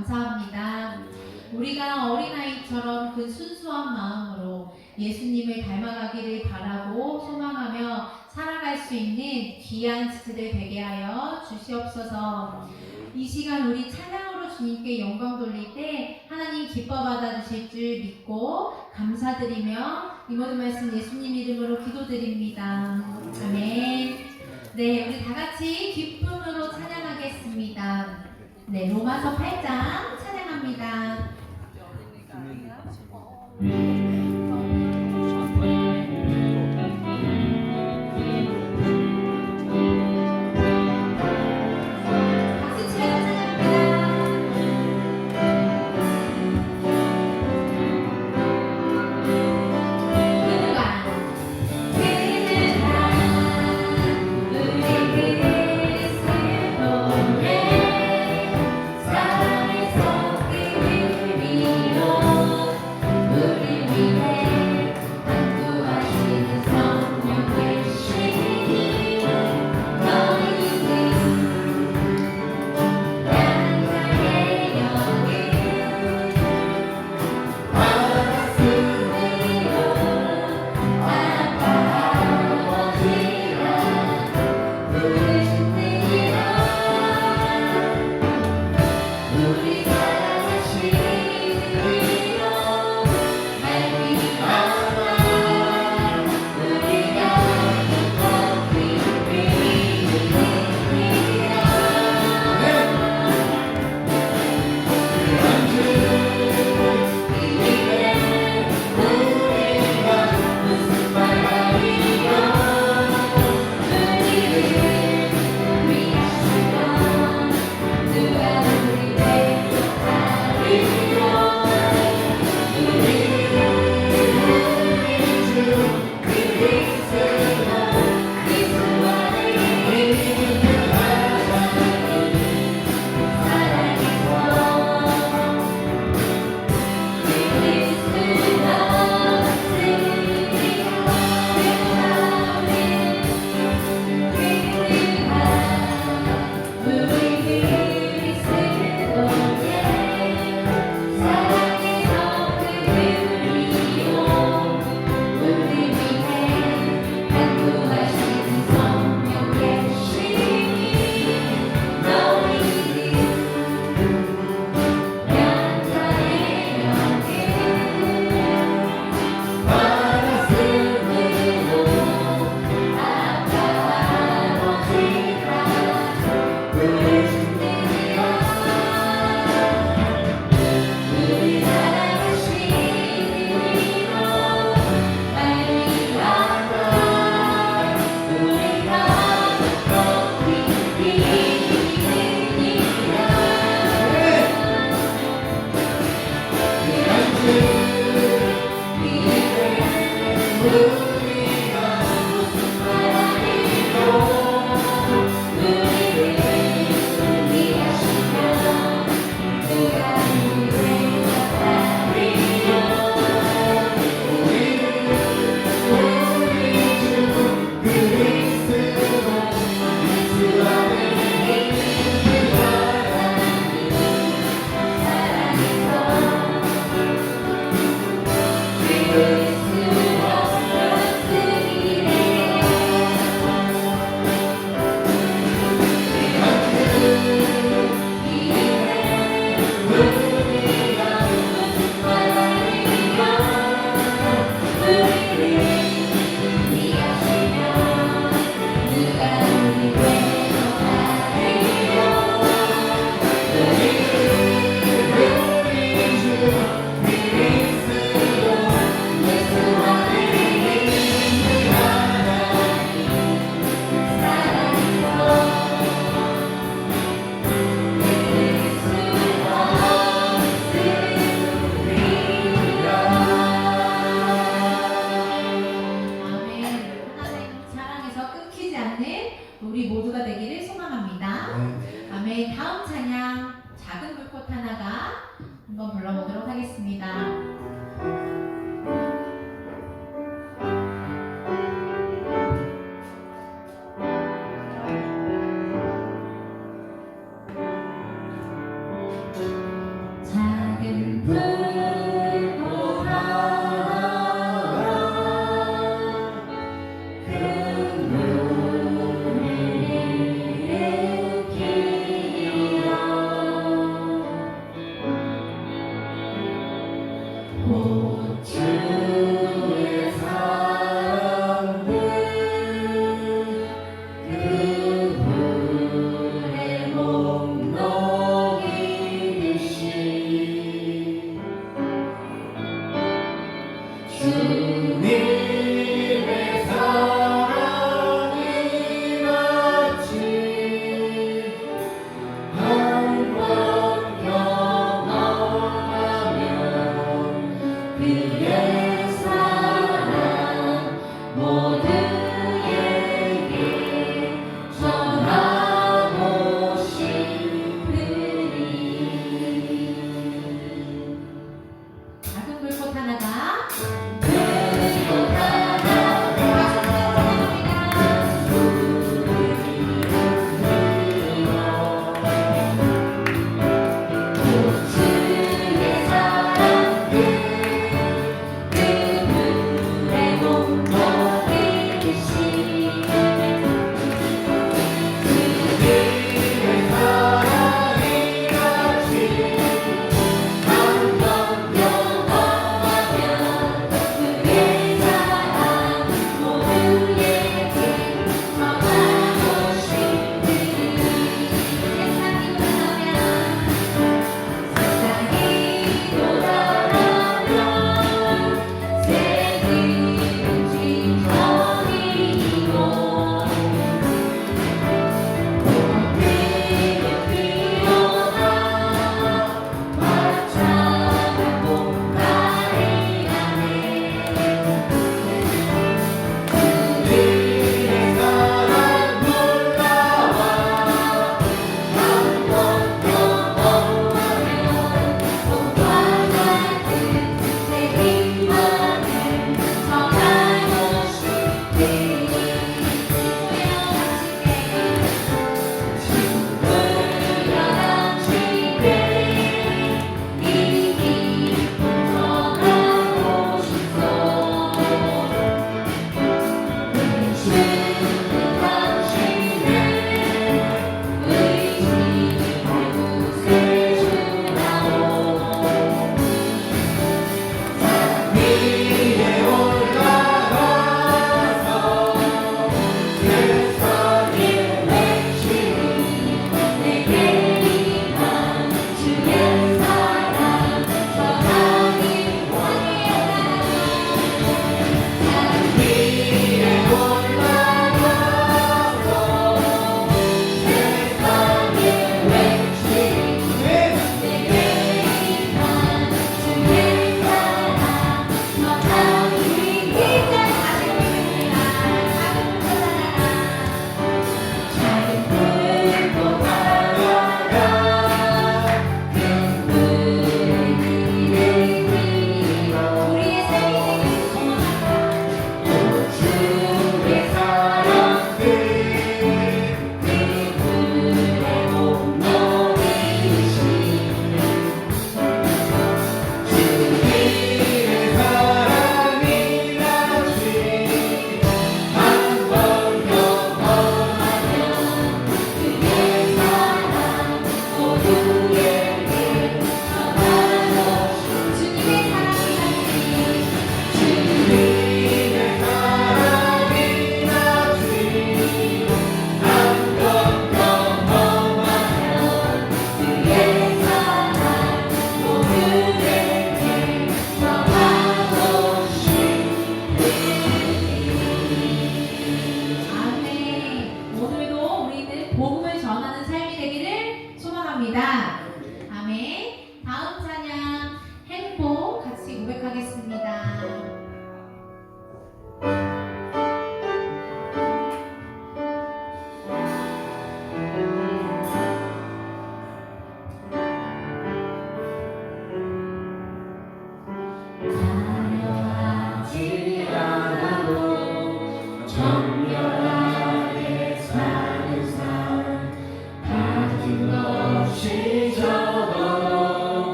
감사합니다. 우리가 어린아이처럼 그 순수한 마음으로 예수님을 닮아가기를 바라고 소망하며 살아갈 수 있는 귀한 지체들 되게 하여 주시옵소서. 이 시간 우리 찬양으로 주님께 영광 돌릴 때 하나님 기뻐 받아주실 줄 믿고 감사드리며 이 모든 말씀 예수님 이름으로 기도드립니다. 아멘. 네, 우리 다 같이 기쁨으로 찬양하겠습니다. 네, 로마서 8장 찬양합니다.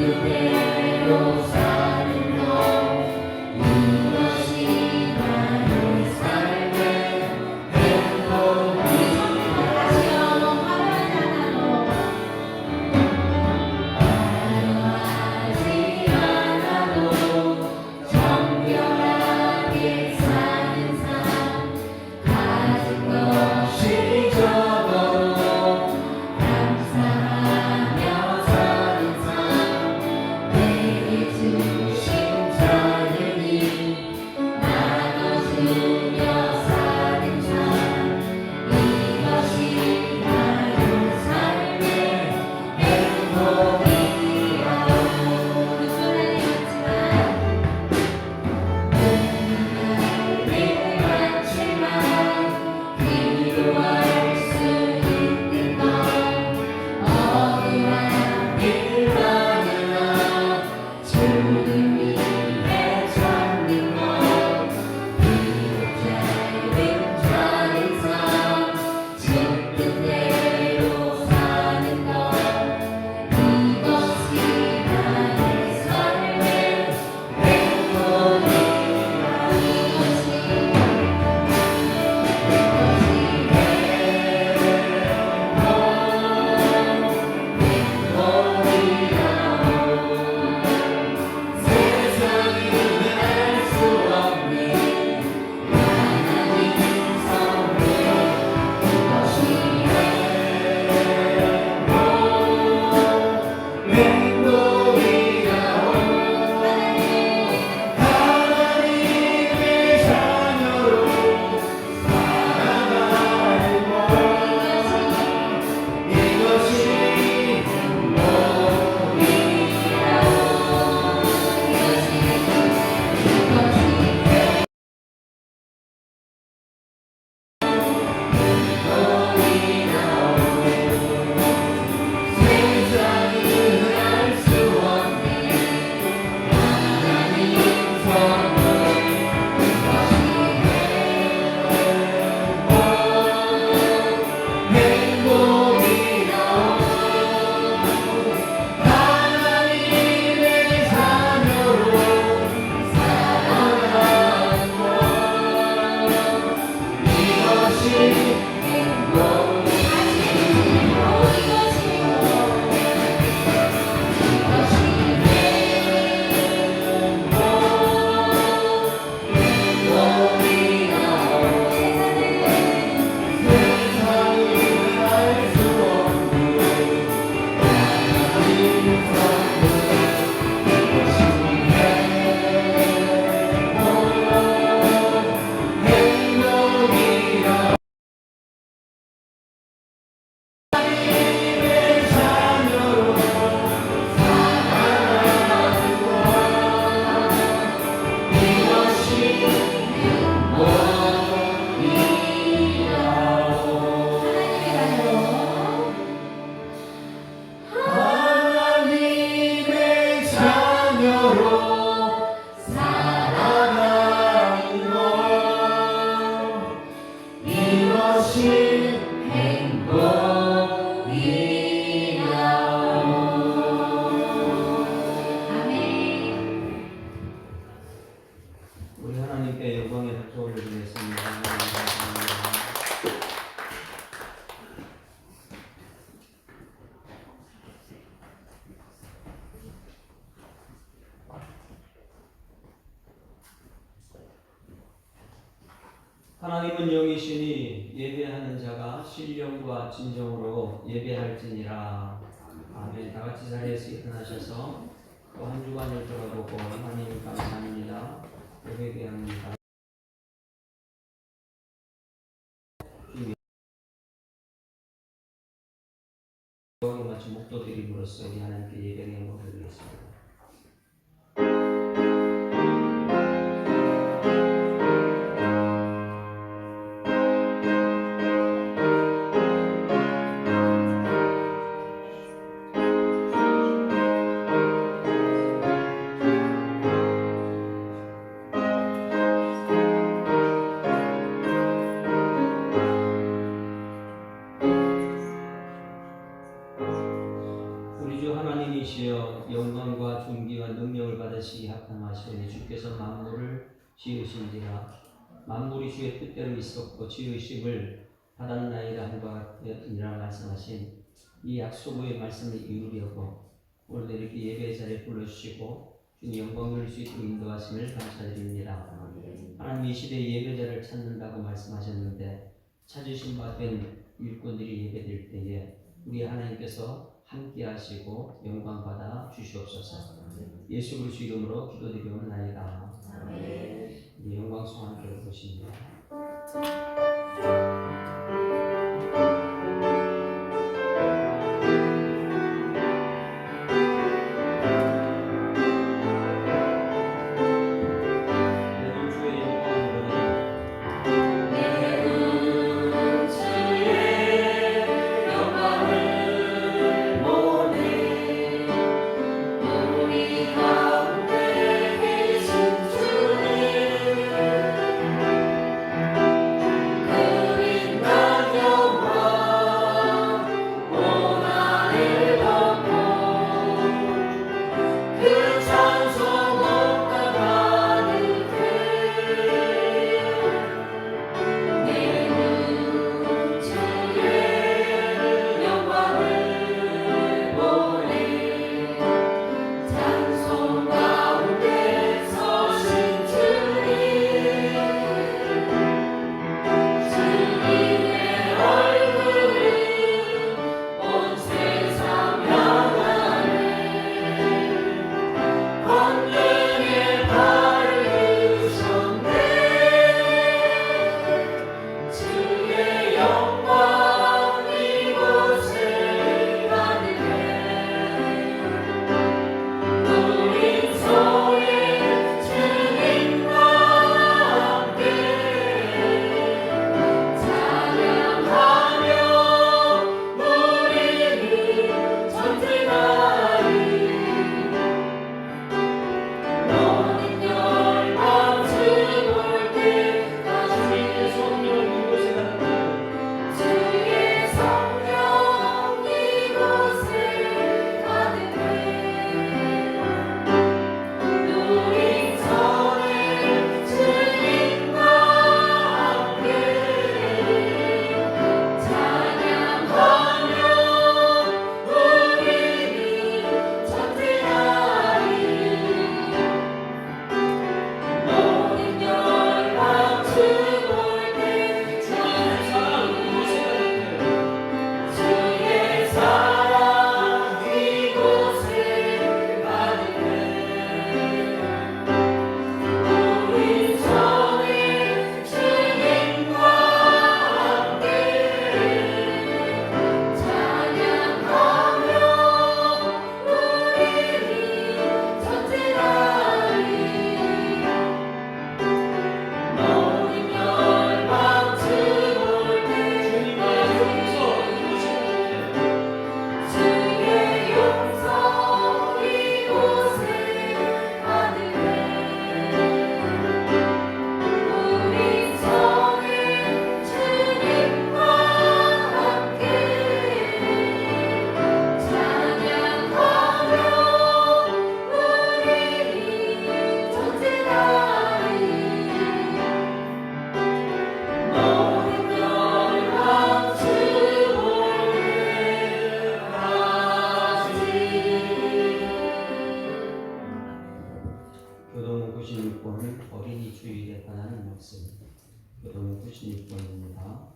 그대로 사는 것 이것이 나의 삶의 행복이 다시요 화려하지 않아도 정결하게 사는 삶 가진 것이 적어도 감사하며 사는 삶 내게 주신 자유니 나눠주며 사는 삶 이것이 나의 삶의 행복이라오. 눈물이 많지만 기도할 수 있는 것 어두운 일만으로 주를 위해 찾는 것 비록 짧은 짧은 삶 주 뜻대로 사는 것 이것이 나의 삶의 행복이라 우리 하나님께 영광의 박수 올려드리겠습니다. 하나님은 영이시니 예배하는 자가 신령과 진정으로 예배할지니라. 아멘. 다 같이 자리에서 일어나셔서 또 한 주간을 돌아보고 하나님 감사합니다. 예배합니다. 여기 마치 목도 드림으로써 우리 하나님께 예배의 영광을 드리겠습니다. 우리 주 하나님이시여 주께서 영광과 존귀와 능력을 받으시기 합당하시오니 주께서 만물을 지으신지라 만물이 주의 뜻대로 있었고 지으심을 받았나이다 한바 같으니라 말씀하신 이 약속의 말씀을 이루려고 오늘 이렇게 예배 자리에 불러주시고 주님 영광 돌릴 수 있도록 인도하심을 감사드립니다. 하나님 이 시대에 예배자를 찾는다고 말씀하셨는데 찾으신 바 된 일꾼들이 예배될 때에 우리 하나님께서 함께 하시고 영광 받아 주시옵소서. 예수 그리스도 이름으로 기도드리옵나이다. 우리 영광송 함께 보십니다. 교동 96번 어린이 주일에 관한 말씀. 교동 96번입니다.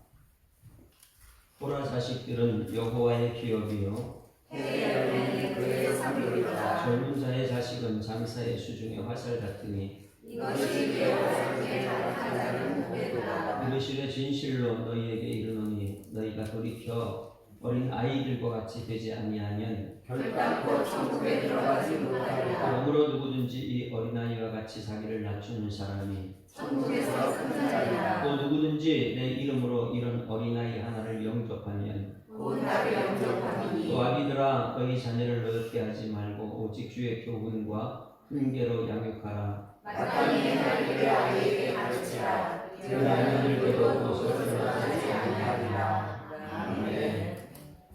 보라 자식들은 여호와의 기업이요 그의 상급이다. 젊은 자의 자식은 장사의 수중에 화살 같으니 이것이 여호와께 가득한 자는 복되도다. 이르시되 진실로 너희에게 이르노니 너희가 돌이켜 어린 아이들과 같이 되지 아니하면 결단코 천국에 들어가지 못하리라. 그러므로 누구든지 이 어린아이와 같이 자기를 낮추는 사람이 천국에서 큰 자리라. 또 누구든지 내 이름으로 이런 어린아이 하나를 영접하면 곧 나를 영접하니 또 아비들아 너희 자녀를 어렵게 하지 말고 오직 주의 교훈과 훈계로 양육하라. 마땅히 너희의 아이에게 가르치라. 그 아이들께도 도서 들어가지 아니하리라. 아멘.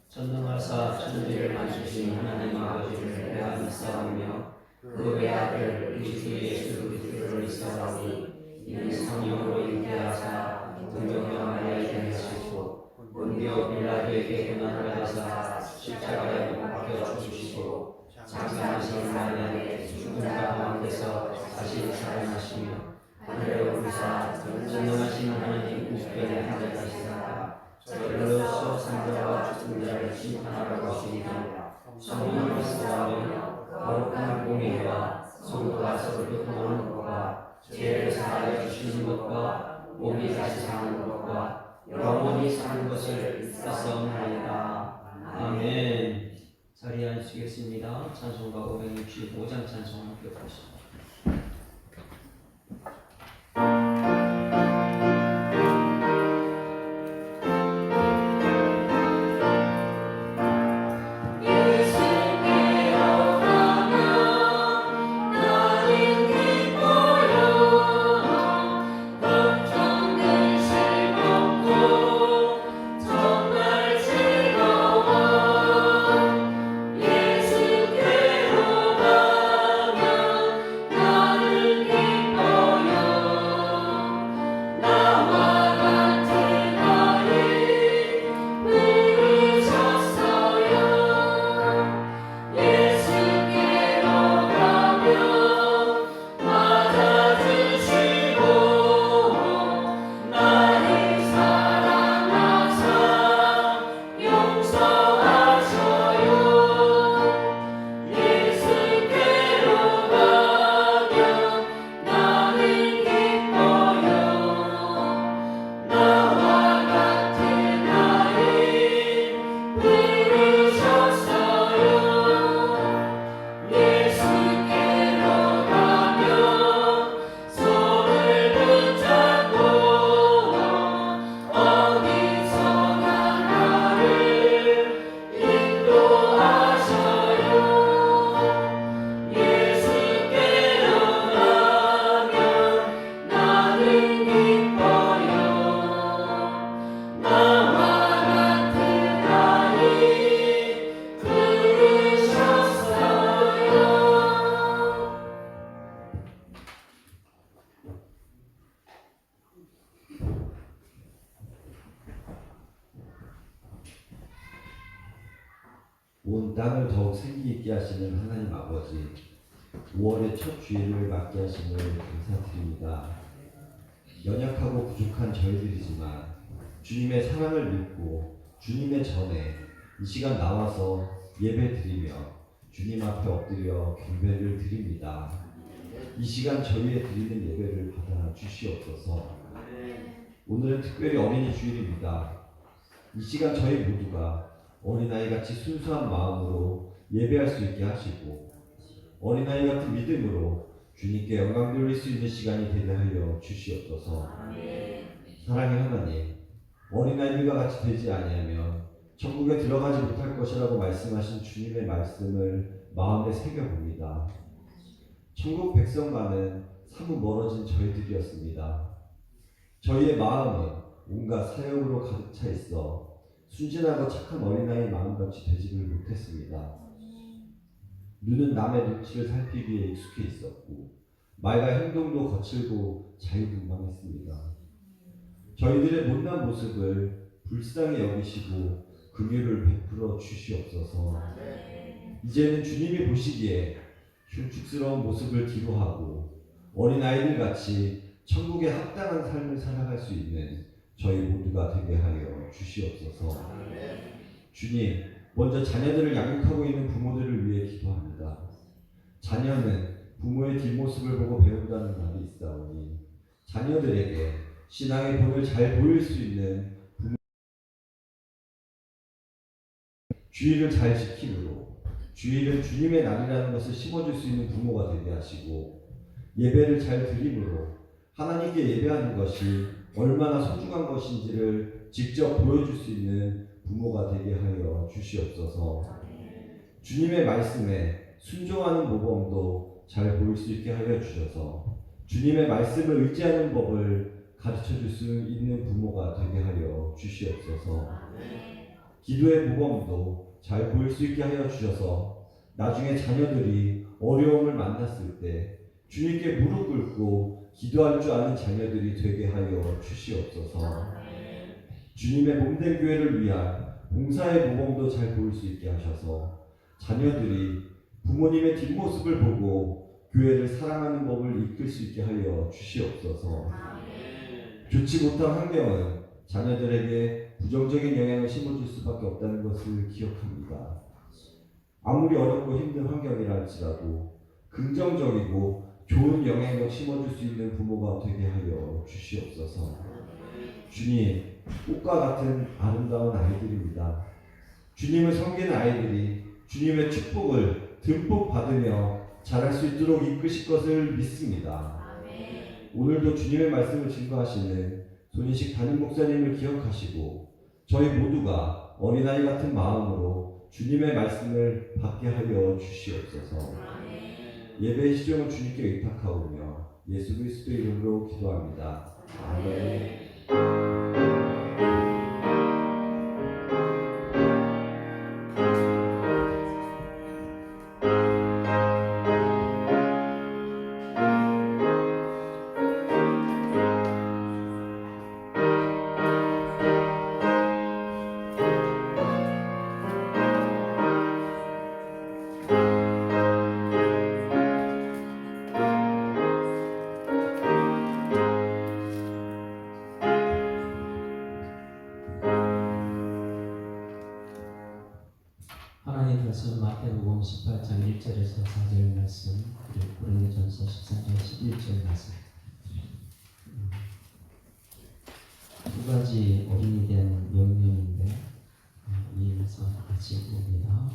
전능하사 천지를 만드신 하나님 아버지를 내가 믿사오며 그 외아들 우리 주 예수 그리스도를 믿사오니 이는 성령으로 잉태하사 동정녀 마리아에게 나시고 본디오 빌라도에게 고난을 받으사 십자가에 못 박혀 죽으시고 장사하신 날에 죽은 자 가운데서 다시 살아나시며 하늘에 오르사 전능하신 하나님 우편에 앉아계시다가 저희로서 산자와 죽은 자를 심판하러 가시니라. 성령을 믿사오며 거룩한 공의와 성도가 서로 교통하는 것과 죄를 사하여 주시는 것과 몸이 다시 사는 것과 영원히 사는 것을 믿사옵나이다. 아멘. 자리에 앉으시겠습니다. 찬송가 565장 찬송 함께 보시죠. 온 땅을 더욱 생기 있게 하시는 하나님 아버지, 5월의 첫 주일을 맞게 하심을 감사드립니다. 연약하고 부족한 저희들이지만 주님의 사랑을 믿고 주님의 전에 이 시간 나와서 예배드리며 주님 앞에 엎드려 경배를 드립니다. 이 시간 저희의 드리는 예배를 받아 주시옵소서. 오늘은 특별히 어린이 주일입니다. 이 시간 저희 모두가 어린아이같이 순수한 마음으로 예배할 수 있게 하시고 어린아이 같은 믿음으로 주님께 영광 돌릴 수 있는 시간이 되게 하여 주시옵소서. 사랑의 하나님, 어린아이들과 같이 되지 아니하면 천국에 들어가지 못할 것이라고 말씀하신 주님의 말씀을 마음에 새겨봅니다. 천국 백성과는 사뭇 멀어진 저희들이었습니다. 저희의 마음은 온갖 사역으로 가득 차 있어 순진하고 착한 어린아이 마음같이 되지를 못했습니다. 눈은 남의 눈치를 살피기에 익숙해 있었고 말과 행동도 거칠고 자유분방했습니다. 저희들의 못난 모습을 불쌍히 여기시고 긍휼을 베풀어 주시옵소서. 이제는 주님이 보시기에 흉측스러운 모습을 뒤로하고 어린아이들 같이 천국에 합당한 삶을 살아갈 수 있는 저희 모두가 되게 하여 주시옵소서. 주님, 먼저 자녀들을 양육하고 있는 부모들을 위해 기도합니다. 자녀는 부모의 뒷모습을 보고 배운다는 말이 있사오니 자녀들에게 신앙의 본을 잘 보일 수 있는 부모, 주일을 잘 지킴으로 주일은 주님의 날이라는 것을 심어줄 수 있는 부모가 되게 하시고 예배를 잘 드림으로 하나님께 예배하는 것이 얼마나 소중한 것인지를 직접 보여줄 수 있는 부모가 되게 하여 주시옵소서. 주님의 말씀에 순종하는 모범도 잘 보일 수 있게 하여 주셔서 주님의 말씀을 의지하는 법을 가르쳐 줄 수 있는 부모가 되게 하여 주시옵소서. 기도의 모범도 잘 보일 수 있게 하여 주셔서 나중에 자녀들이 어려움을 만났을 때 주님께 무릎 꿇고 기도할 줄 아는 자녀들이 되게 하여 주시옵소서. 주님의 몸된 교회를 위한 봉사의 모범도 잘 보일 수 있게 하셔서 자녀들이 부모님의 뒷모습을 보고 교회를 사랑하는 법을 이끌 수 있게 하여 주시옵소서. 좋지 못한 환경은 자녀들에게 부정적인 영향을 심어줄 수밖에 없다는 것을 기억합니다. 아무리 어렵고 힘든 환경이라 할지라도 긍정적이고 좋은 영향을 심어줄 수 있는 부모가 되게 하여 주시옵소서. 주님, 꽃과 같은 아름다운 아이들입니다. 주님을 섬기는 아이들이 주님의 축복을 듬뿍 받으며 자랄 수 있도록 이끄실 것을 믿습니다. 오늘도 주님의 말씀을 증거하시는 손인식 담임 목사님을 기억하시고 저희 모두가 어린아이 같은 마음으로 주님의 말씀을 받게 하여 주시옵소서. 예배의 시종을 주님께 의탁하오며 예수 그리스도의 이름으로 기도합니다. 아멘. 하나님께서 마태복음 18장 1절에서 4절 말씀, 그리고 고린도전서 13장 11절 말씀, 두 가지 어린이 된 명령인데 이에서 같이 봅니다.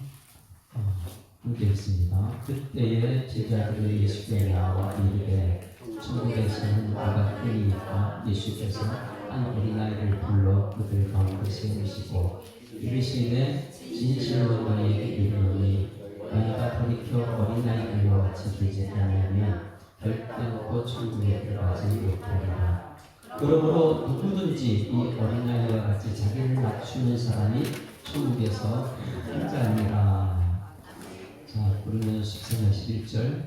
함께 있습니다. 그때에 제자들의 예수께 나와 이르되 천국에서는 누가 끈이 있다. 예수께서 한 어린아이를 불러 그들 가운데 세우시고 이르시되 진실로 너희에게 이르노니 너희가 돌이켜 어린아이들과 같이 되지 않으면 결단코 천국에 들어가지 못하리라. 그러므로 누구든지 이 어린아이와 같이 자기를 낮추는 사람이 천국에서 큰 자니라. 자, 고린도전서 13장 11절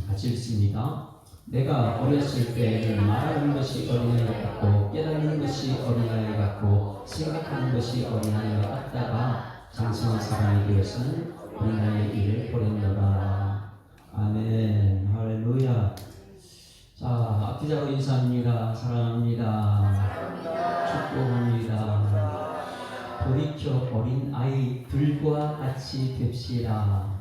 같이 읽습니다. 내가 어렸을 때에는 말하는 것이 어린아이 같고 깨닫는 것이 어린아이 같고 생각하는 것이 어린아이 같다가 장성한 사람이 되어서는 어린아이의 일을 버렸노라. 아멘. 할렐루야. 자, 악기자로 인사합니다. 사랑합니다. 축복합니다. 돌이켜 어린아이들과 같이 됩시다.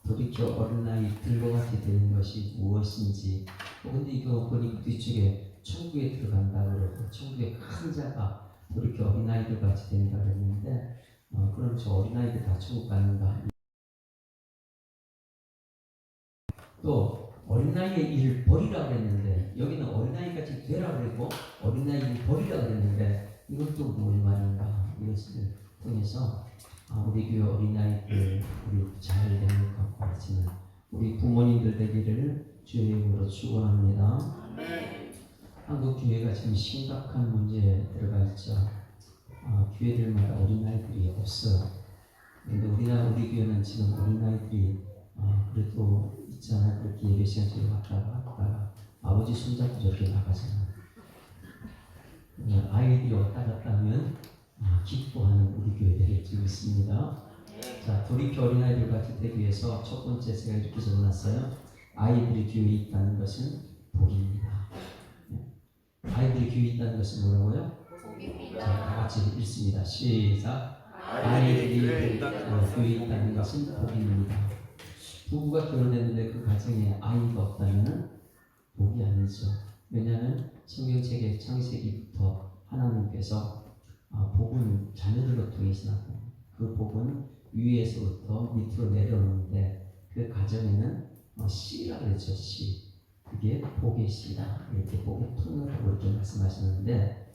돌이켜 어린아이들과 같이 되는 것이 무엇인지, 근데 이거 보니까 뒤쪽에 천국에 들어간다 그러고 천국의 큰 자가 돌이켜 어린아이들 같이 된다 그랬는데 그럼 저 어린아이들 다 천국 가는가? 또 어린아이의 일을 버리라 그랬는데 여기는 어린아이같이 되라 그랬고 어린아이를 버리라 그랬는데 이건 또 무슨 말인가? 이것을 통해서 우리 교회 어린아이들 우리 잘 되는 것 같지만 우리 부모님들 되기를 주의 이름으로 축원합니다. 한국 교회가 지금 심각한 문제에 들어가 있죠. 교회들마다 어린아이들이 없어요. 근데 우리 교회는 지금 어린아이들이 그래도 있잖아요. 그렇게 예배 시간 저기 갔다가 아버지 손잡고 저렇게 나가잖아요. 아이들이 왔다 갔다 하면 기뻐하는 우리 교회들이 지금 있습니다. 자, 돌이켜 어린아이들 같이 되기 위해서 첫 번째 제가 이렇게 적어놨어요. 아이들이 교회에 있다는 것은 복입니다. 아이들이 교회에 있다는 것은 뭐라고요? 복입니다. 자, 다 같이 읽습니다. 시작. 아이들이 교회에 있다는 것은 복입니다. 부부가 결혼했는데 그 가정에 아이가 없다면 복이 아니죠. 왜냐하면 성경책의 창세기부터 하나님께서 복은 자녀들로 통해서 나고 그 복은 위에서부터 밑으로 내려오는데 그 가정에는 씨라 그랬죠. 씨. 그게 복의 씨다. 이렇게 복의 통로라고 이렇게 말씀하시는데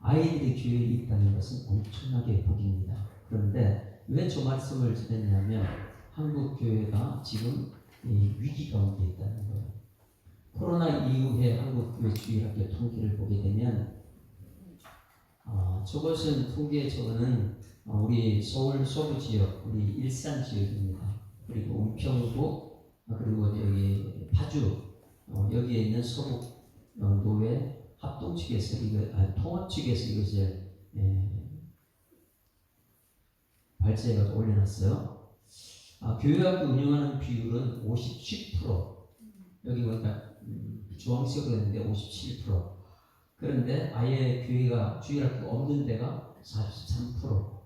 아이들이 교회에 있다는 것은 엄청나게 복입니다. 그런데 왜 저 말씀을 전했냐면 한국 교회가 지금 위기 가운데 있다는 거예요. 코로나 이후에 한국 교회 주일학교 통계를 보게 되면 저것은 통계 저거는 우리 서울 서부 지역, 우리 일산 지역입니다. 그리고 은평구, 그리고 여기 파주, 여기에 있는 서북 노회 합동 측에서 통합 측에서 이것을 발제해서 올려놨어요. 교회학교 운영하는 비율은 57%. 여기 보니까 주황색으로 했는데 57%. 그런데 아예 교회가 주일학교가 없는 데가 43%.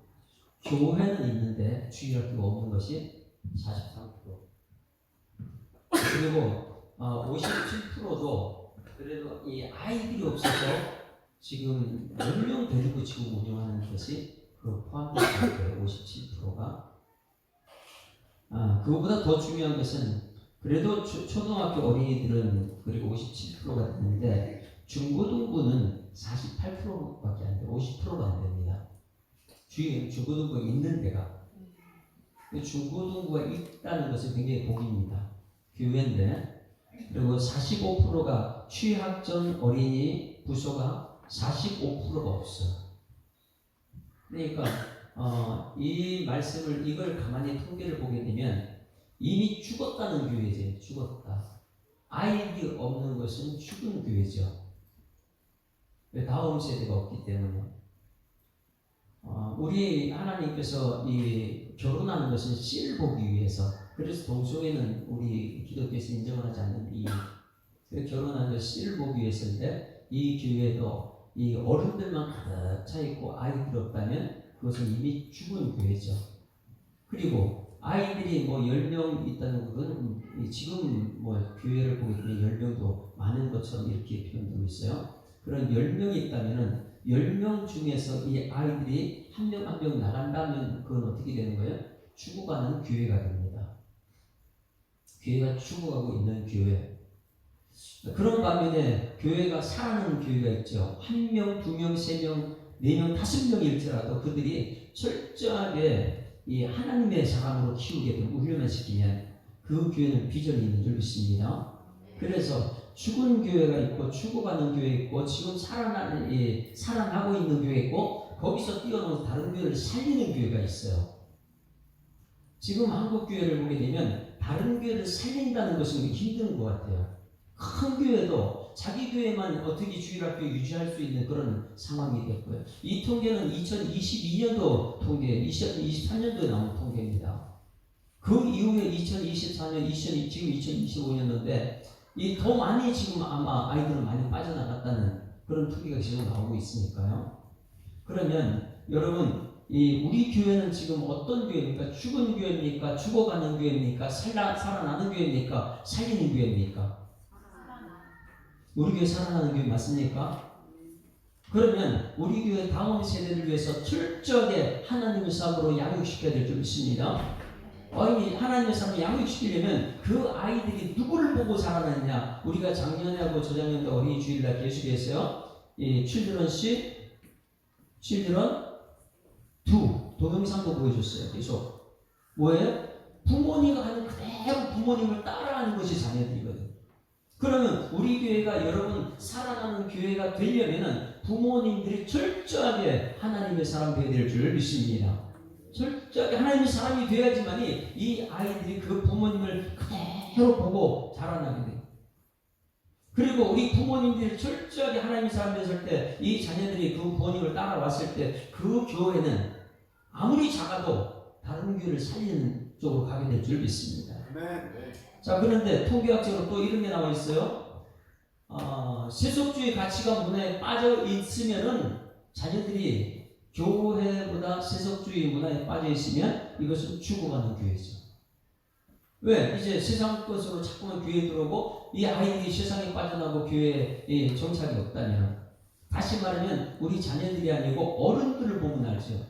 교회는 있는데 주일학교가 없는 것이 43%. 그리고 57%도 그래도 이 아이들이 없어서 지금 10명 데리고 지금 운영하는 것이 포함되어 있어요. 57%가. 그거보다 더 중요한 것은 그래도 초등학교 어린이들은 그리고 57%가 됐는데 중고등부는 48%밖에 안 돼요. 50%가 안 됩니다. 중고등부가 있는 데가. 중고등부가 있다는 것은 굉장히 복입니다. 교회인데. 그리고 45%가 취학전 어린이 부서가 45%가 없어요. 그러니까 이 말씀을 이걸 가만히 통계를 보게 되면 이미 죽었다는 교회죠. 죽었다. 아이들이 없는 것은 죽은 교회죠. 다음 세대가 없기 때문에 우리 하나님께서 이 결혼하는 것은 씨를 보기 위해서. 그래서 동성애는 우리 기독교에서 인정을 하지 않는 이유. 결혼하는 것은 씨를 보기 위해서인데 이 교회도 이 어른들만 가득 차 있고 아이들이 없다면 그것은 이미 죽은 교회죠. 그리고 아이들이 10명 있다는 것은 지금 교회를 보게 되면 10명도 많은 것처럼 이렇게 표현되고 있어요. 그런 10명이 있다면은 10명 중에서 이 아이들이 한 명 한 명 나간다면 그건 어떻게 되는 거예요? 죽어가는 교회가 됩니다. 교회가 죽어가고 있는 교회. 그런 반면에 교회가 살아나는 교회가 있죠. 1명, 2명, 3명, 4명, 5명일지라도 그들이 철저하게 이 하나님의 사람으로 키우게 되면 훈련을 시키면 그 교회는 비전이 있는 줄 믿습니다. 그래서 죽은 교회가 있고 죽어가는 교회 있고 지금 살아나고 있는 교회 있고 거기서 뛰어넘어서 다른 교회를 살리는 교회가 있어요. 지금 한국 교회를 보게 되면 다른 교회를 살린다는 것은 힘든 것 같아요. 큰 교회도 자기 교회만 어떻게 주일학교 유지할 수 있는 그런 상황이 됐고요. 이 통계는 2022년도 통계, 2023년도에 나온 통계입니다. 그 이후에 2024년, 지금 2025년도인데 더 많이 지금 아마 아이들은 많이 빠져나갔다는 그런 통계가 지금 나오고 있으니까요. 그러면 여러분 우리 교회는 지금 어떤 교회입니까? 죽은 교회입니까? 죽어가는 교회입니까? 살아나는 교회입니까? 살리는 교회입니까? 우리 교회 살아나는 교회 맞습니까? 그러면 우리 교회 다음 세대를 위해서 철저하게 하나님의 삶으로 양육시켜야 될 줄 믿습니다. 하나님의 삶을 양육시키려면 그 아이들이 누구를 보고 자라느냐. 우리가 작년하고 저작년도 어린이 주일날 계속했어요. 이 칠드런 2 동영상도 보여줬어요. 계속 뭐예요? 부모님이 하는 그대로 부모님을 따라하는 것이 자녀들이거든. 그러면 우리 교회가 여러분 살아나는 교회가 되려면은 부모님들이 철저하게 하나님의 사람 되어야 될 줄 믿습니다. 철저하게 하나님의 사람이 되어야지만이 이 아이들이 그 부모님을 그대로 보고 자라나게 돼요. 그리고 우리 부모님들이 철저하게 하나님의 사람 되었을 때 이 자녀들이 그 부모님을 따라왔을 때 그 교회는 아무리 작아도 다른 교회를 살리는 쪽으로 가게 될 줄 믿습니다. 자, 그런데 통계학적으로 또 이런 게 나와 있어요. 세속주의 가치관 문화에 빠져 있으면은 자녀들이 교회보다 세속주의 문화에 빠져 있으면 이것은 죽어가는 교회죠. 왜? 이제 세상 것으로 자꾸만 교회에 들어오고 이 아이들이 세상에 빠져나고 교회에 정착이 없다면, 다시 말하면 우리 자녀들이 아니고 어른들을 보면 알죠.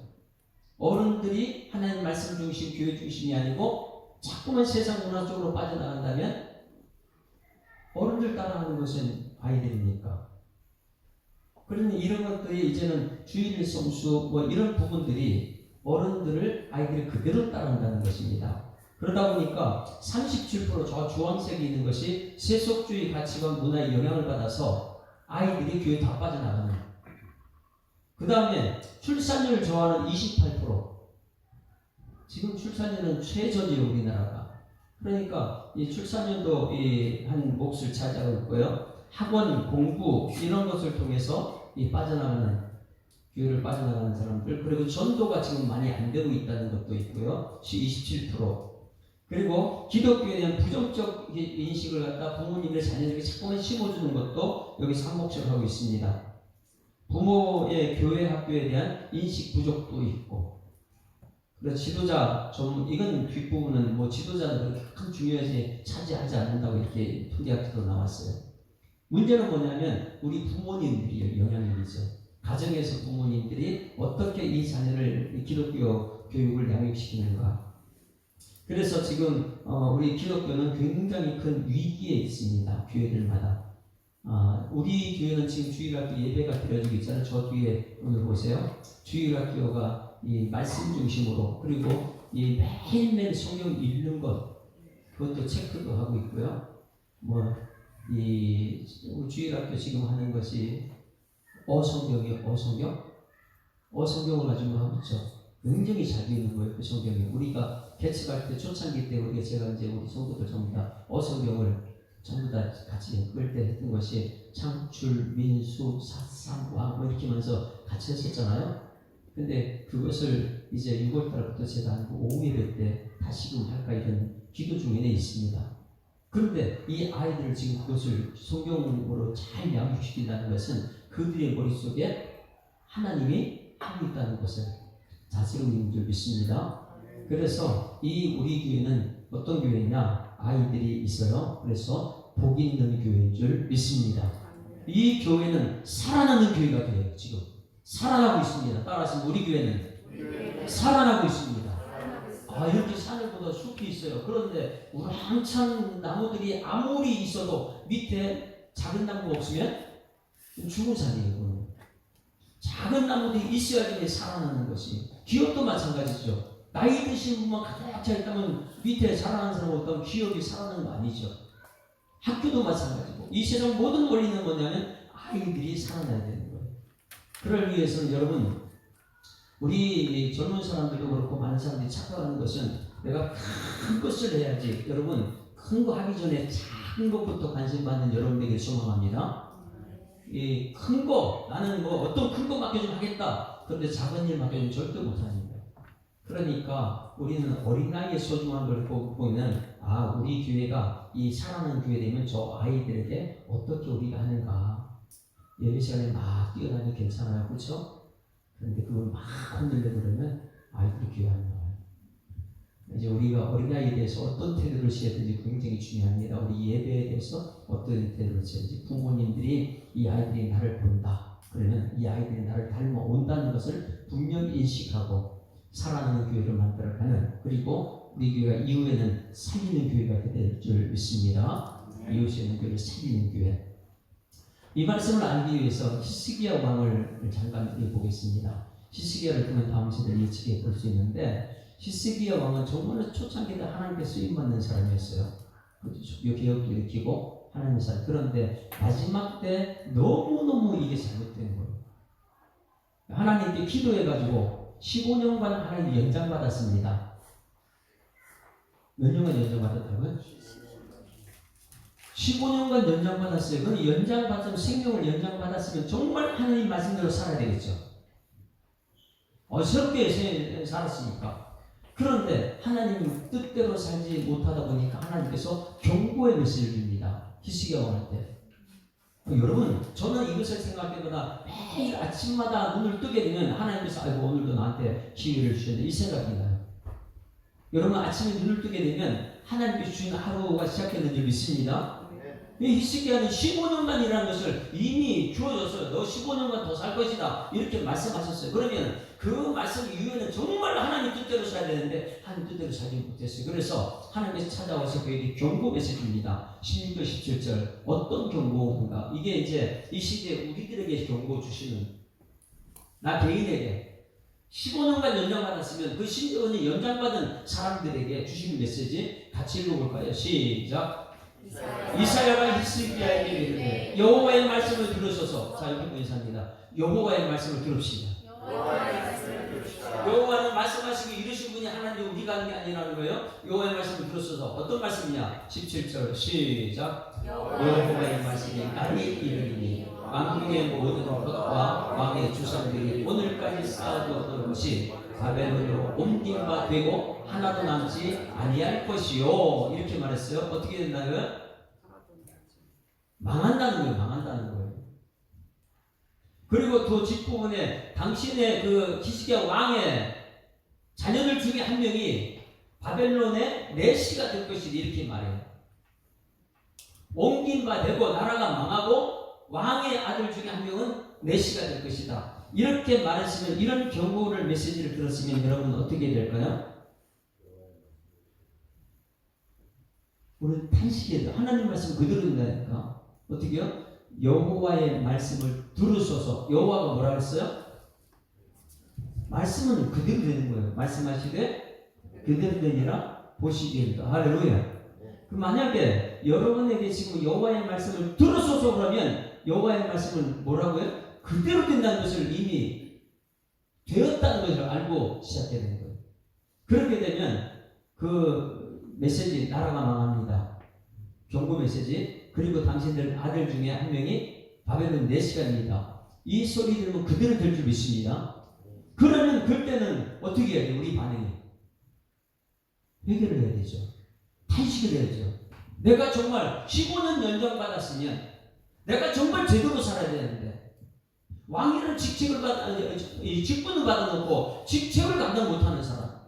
어른들이 하나님 말씀 중심, 교회 중심이 아니고 자꾸만 세상 문화 쪽으로 빠져나간다면 어른들 따라하는 것은 아이들이니까. 그러니 이런 것들이 이제는 주일 성수 이런 부분들이 어른들을 아이들이 그대로 따라한다는 것입니다. 그러다 보니까 37% 저 주황색이 있는 것이 세속주의 가치관 문화에 영향을 받아서 아이들이 교회 다 빠져나가는. 그 다음에 출산율 좋아하는 28%. 지금 출산율은 최저지요, 우리나라가. 그러니까 이 출산율도 한 몫을 차지하고 있고요. 학원, 공부 이런 것을 통해서 이 빠져나가는 교회를 빠져나가는 사람들, 그리고 전도가 지금 많이 안 되고 있다는 것도 있고요. 27%. 그리고 기독교에 대한 부정적 인식을 갖다 부모님의 자녀들에게 자꾸만 심어주는 것도 여기서 한몫을 하고 있습니다. 부모의 교회 학교에 대한 인식 부족도 있고, 그래서 지도자 이건 뒷부분은 뭐 지도자는 그렇게 큰 중요하지 차지하지 않는다고 이렇게 통계학도 나왔어요. 문제는 뭐냐면 우리 부모님들이 영향력이죠. 가정에서 부모님들이 어떻게 이 자녀를 기독교 교육을 양육시키는가. 그래서 지금 우리 기독교는 굉장히 큰 위기에 있습니다. 교회들마다. 우리 교회는 지금 주일학교 예배가 드려지고 있잖아요. 저 뒤에 오늘 보세요. 주일학교가 이 말씀 중심으로, 그리고 이 매일매일 성경 읽는 것, 그것도 체크도 하고 있고요. 이 주일학교 지금 하는 것이 어성경이요. 어성경을 가지고 하고 있죠. 굉장히 잘 되어 있는 거예요. 그 성경이. 우리가 개척할 때 초창기 때 제가 이제 우리 성도들 전부 다 어성경을 전부 다 같이 그럴 때 했던 것이 창출, 민수, 사상, 왕 이렇게 하면서 같이 했었잖아요. 근데 그것을 이제 6월달부터 제가 오후 예배 때 다시금 할까 이런 기도 중에 있습니다. 그런데 이 아이들을 지금 그것을 성경으로 잘 양육시킨다는 것은 그들의 머릿속에 하나님이 하고 있다는 것을 자세히 있는 줄 믿습니다. 그래서 이 우리 교회는 어떤 교회냐? 아이들이 있어요. 그래서 복 있는 교회인 줄 믿습니다. 이 교회는 살아나는 교회가 돼요. 지금 살아나고 있습니다. 따라서 우리 교회는 살아나고 있습니다. 이렇게 산을보다 숲이 있어요. 그런데 우렁찬 나무들이 아무리 있어도 밑에 작은 나무가 없으면 죽은 산이에요. 작은 나무들이 있어야지 살아나는 것이. 기업도 마찬가지죠. 나이 드신 분만 가득 차 있다면 밑에 자라는 사람은 어떤 기업이 살아나는 거 아니죠. 학교도 마찬가지고. 이 세상 모든 원리는 뭐냐면 아이들이 살아나야 되는 거예요. 그걸 위해서는 여러분, 우리 젊은 사람들도 그렇고 많은 사람들이 착각하는 것은 내가 큰 것을 해야지. 여러분, 큰 거 하기 전에 작은 것부터 관심 받는 여러분에게 소망합니다. 이 큰 거, 나는 어떤 큰 거 맡겨주면 하겠다. 그런데 작은 일 맡겨주면 절대 못합니다. 그러니까 우리는 어린아이의 소중한 걸 보면 우리 교회가 이 사랑하는 교회 되면 저 아이들에게 어떻게 우리가 하는가. 예배 시간에 막 뛰어다니면 괜찮아요. 그렇죠? 그런데 그걸 막 흔들려 그러면 아이들이 교회 안 나와요. 이제 우리가 어린아이에 대해서 어떤 태도를 취해야 되는지 굉장히 중요합니다. 우리 예배에 대해서 어떤 태도를 취해야 되는지. 부모님들이 이 아이들이 나를 본다. 그러면 이 아이들이 나를 닮아온다는 것을 분명히 인식하고 살아나는 교회를 만들어가는, 그리고 우리 교회가 이후에는 살리는 교회가 될 줄 믿습니다. 이웃에 있는 교회를 살리는 교회. 이 말씀을 알기 위해서 히스기야 왕을 잠깐 보겠습니다. 히스기야를 보면 다음 세대를 예측해 볼 수 있는데, 히스기야 왕은 정말 초창기 때 하나님께 쓰임받는 사람이었어요. 개혁도 일으키고 하나님의 사람. 그런데 마지막 때 너무너무 이게 잘못된 거예요. 하나님께 기도해가지고 15년간 하나님 연장받았습니다. 몇 년간 연장받았다고요? 15년간 연장받았어요. 그럼 연장받으면, 생명을 연장받았으면 정말 하나님 말씀대로 살아야 되겠죠. 어설프게 살았으니까. 그런데 하나님 뜻대로 살지 못하다 보니까 하나님께서 경고의 메시지를 줍니다. 히스기야 왕한테. 여러분, 저는 이것을 생각할 때마다 매일 아침마다 눈을 뜨게 되면 하나님께서 오늘도 나한테 기회를 주셨는데 이 생각이 나요. 여러분, 아침에 눈을 뜨게 되면 하나님께서 주신 하루가 시작했는 줄 믿습니다. 이 히스기야는 15년간 일하는 것을 이미 주어졌어요. 너 15년간 더 살 것이다. 이렇게 말씀하셨어요. 그러면 그 말씀 이후에는 정말 하나님 뜻대로 살아야 되는데 하나님 뜻대로 살지 못했어요. 그래서 하나님께서 찾아와서 그에게 경고 메시지입니다. 16절 17절 어떤 경고인가? 이게 이제 이 시대에 우리들에게 경고 주시는, 나 개인에게 15년간 연장받았으면 그 15년 연장받은 사람들에게 주시는 메시지 같이 읽어볼까요? 시작. 이사야가 히스기야에게 이르되 여호와의 말씀을 들으소서. 자, 여기 인사입니다. 여호와의 말씀을 들읍시다. 여호와는 말씀하시고 이르신 분이 하나님, 우리가 하는 게 아니라는 거예요. 여호와의 말씀을 들으소서. 어떤 말씀이냐? 17절 시작. 여호와의 말씀이 나를 이르리니 왕궁의 모든 것과 왕의 주상들이 오늘까지 쌓아두었던 것이 바벨론으로 옮긴 바 되고 하나도 남지 아니할 것이요. 이렇게 말했어요. 어떻게 된다고요? 망한다는 거예요. 망한다는 거예요. 그리고 또 뒷부분에 당신의 그 히스기야 왕의 자녀들 중에 한 명이 바벨론의 내시가 될 것이다. 이렇게 말해요. 옮긴 바 되고 나라가 망하고 왕의 아들 중에 한 명은 내시가 될 것이다. 이렇게 말했으면, 이런 경고를 메시지를 들었으면 여러분 어떻게 될까요? 우리 탄식해야 돼. 하나님 말씀 그대로 된다니까. 어떻게요? 여호와의 말씀을 들으소서. 여호와가 뭐라 그랬어요? 말씀은 그대로 되는 거예요. 말씀하시되 그대로 되니라 보시기에도. 할렐루야. 그럼 만약에 여러분에게 지금 여호와의 말씀을 들으소서 그러면 여호와의 말씀을 뭐라고요? 그대로 된다는 것을 이미 되었다는 것을 알고 시작해야 되는 거예요. 그렇게 되면 그 메시지, 나라가 망합니다. 경고 메시지. 그리고 당신들 아들 중에 한 명이 바벨론 내시가 됩니다. 이 소리 들으면 그대로 될 줄 믿습니다. 그러면 그때는 어떻게 해야 돼요? 우리 반응이 회개를 해야 되죠. 탄식을 해야죠. 내가 정말 15년 연장 받았으면 내가 정말 제대로 살아야 되는데 왕이라는 직분을 받아놓고 직책을 감당 못하는 사람.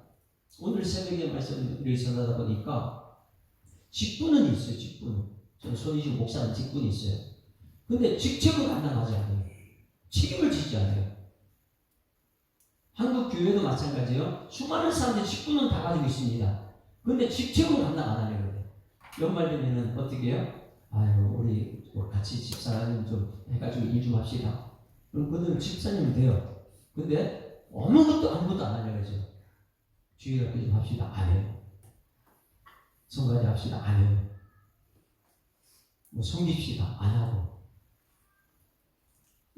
오늘 새벽에 말씀을 전하다 보니까 직분은 있어요. 직분은. 저는 손희식 목사는 직분이 있어요. 근데 직책을 감당하지 않아요. 책임을 지지 않아요. 한국 교회도 마찬가지예요. 수많은 사람들이 직분은 다 가지고 있습니다. 근데 직책을 감당 안 하려고 해요. 연말 되면은 어떻게 해요? 아유, 우리 같이 집사님 좀 해가지고 일 좀 합시다. 그럼 그들은 집사님이 돼요. 근데 아무것도 안 하려고 하죠. 주일 학교 좀 합시다. 안 해요. 성가대 합시다. 안 해요. 뭐 섬깁시다. 안 하고.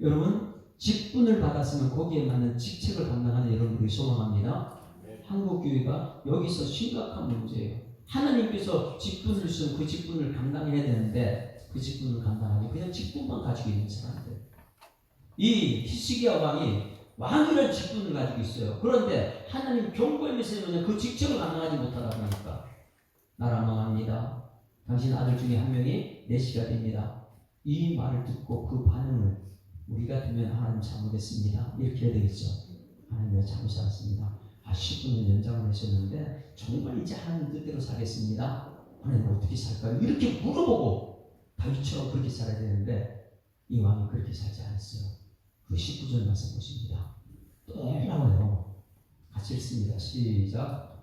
여러분, 직분을 받았으면 거기에 맞는 직책을 감당하는 여러분들이 소망합니다. 한국 교회가 여기서 심각한 문제예요. 하나님께서 직분을 주신 그 직분을 감당해야 되는데 그 직분을 감당하지 그냥 직분만 가지고 있는 사람들. 이 히스기야 왕이라는 직분을 가지고 있어요. 그런데 하나님 경고의 메시지는 그 직책을 감당하지 못하다 보니까 나라 망합니다. 당신 아들 중에 한 명이 내시가 됩니다. 이 말을 듣고 그 반응을 우리가 되면 하나님 잘못했습니다. 이렇게 해야 되겠죠. 하나님 내가 잘못 살았습니다. 10분을 연장을 하셨는데 정말 이제 하나님 뜻대로 살겠습니다. 하나님 어떻게 살까요? 이렇게 물어보고 다윗처럼 그렇게 살아야 되는데 이 왕이 그렇게 살지 않았어요. 그 19절 말씀 보십니다. 또 나와요. 같이 읽습니다. 시작.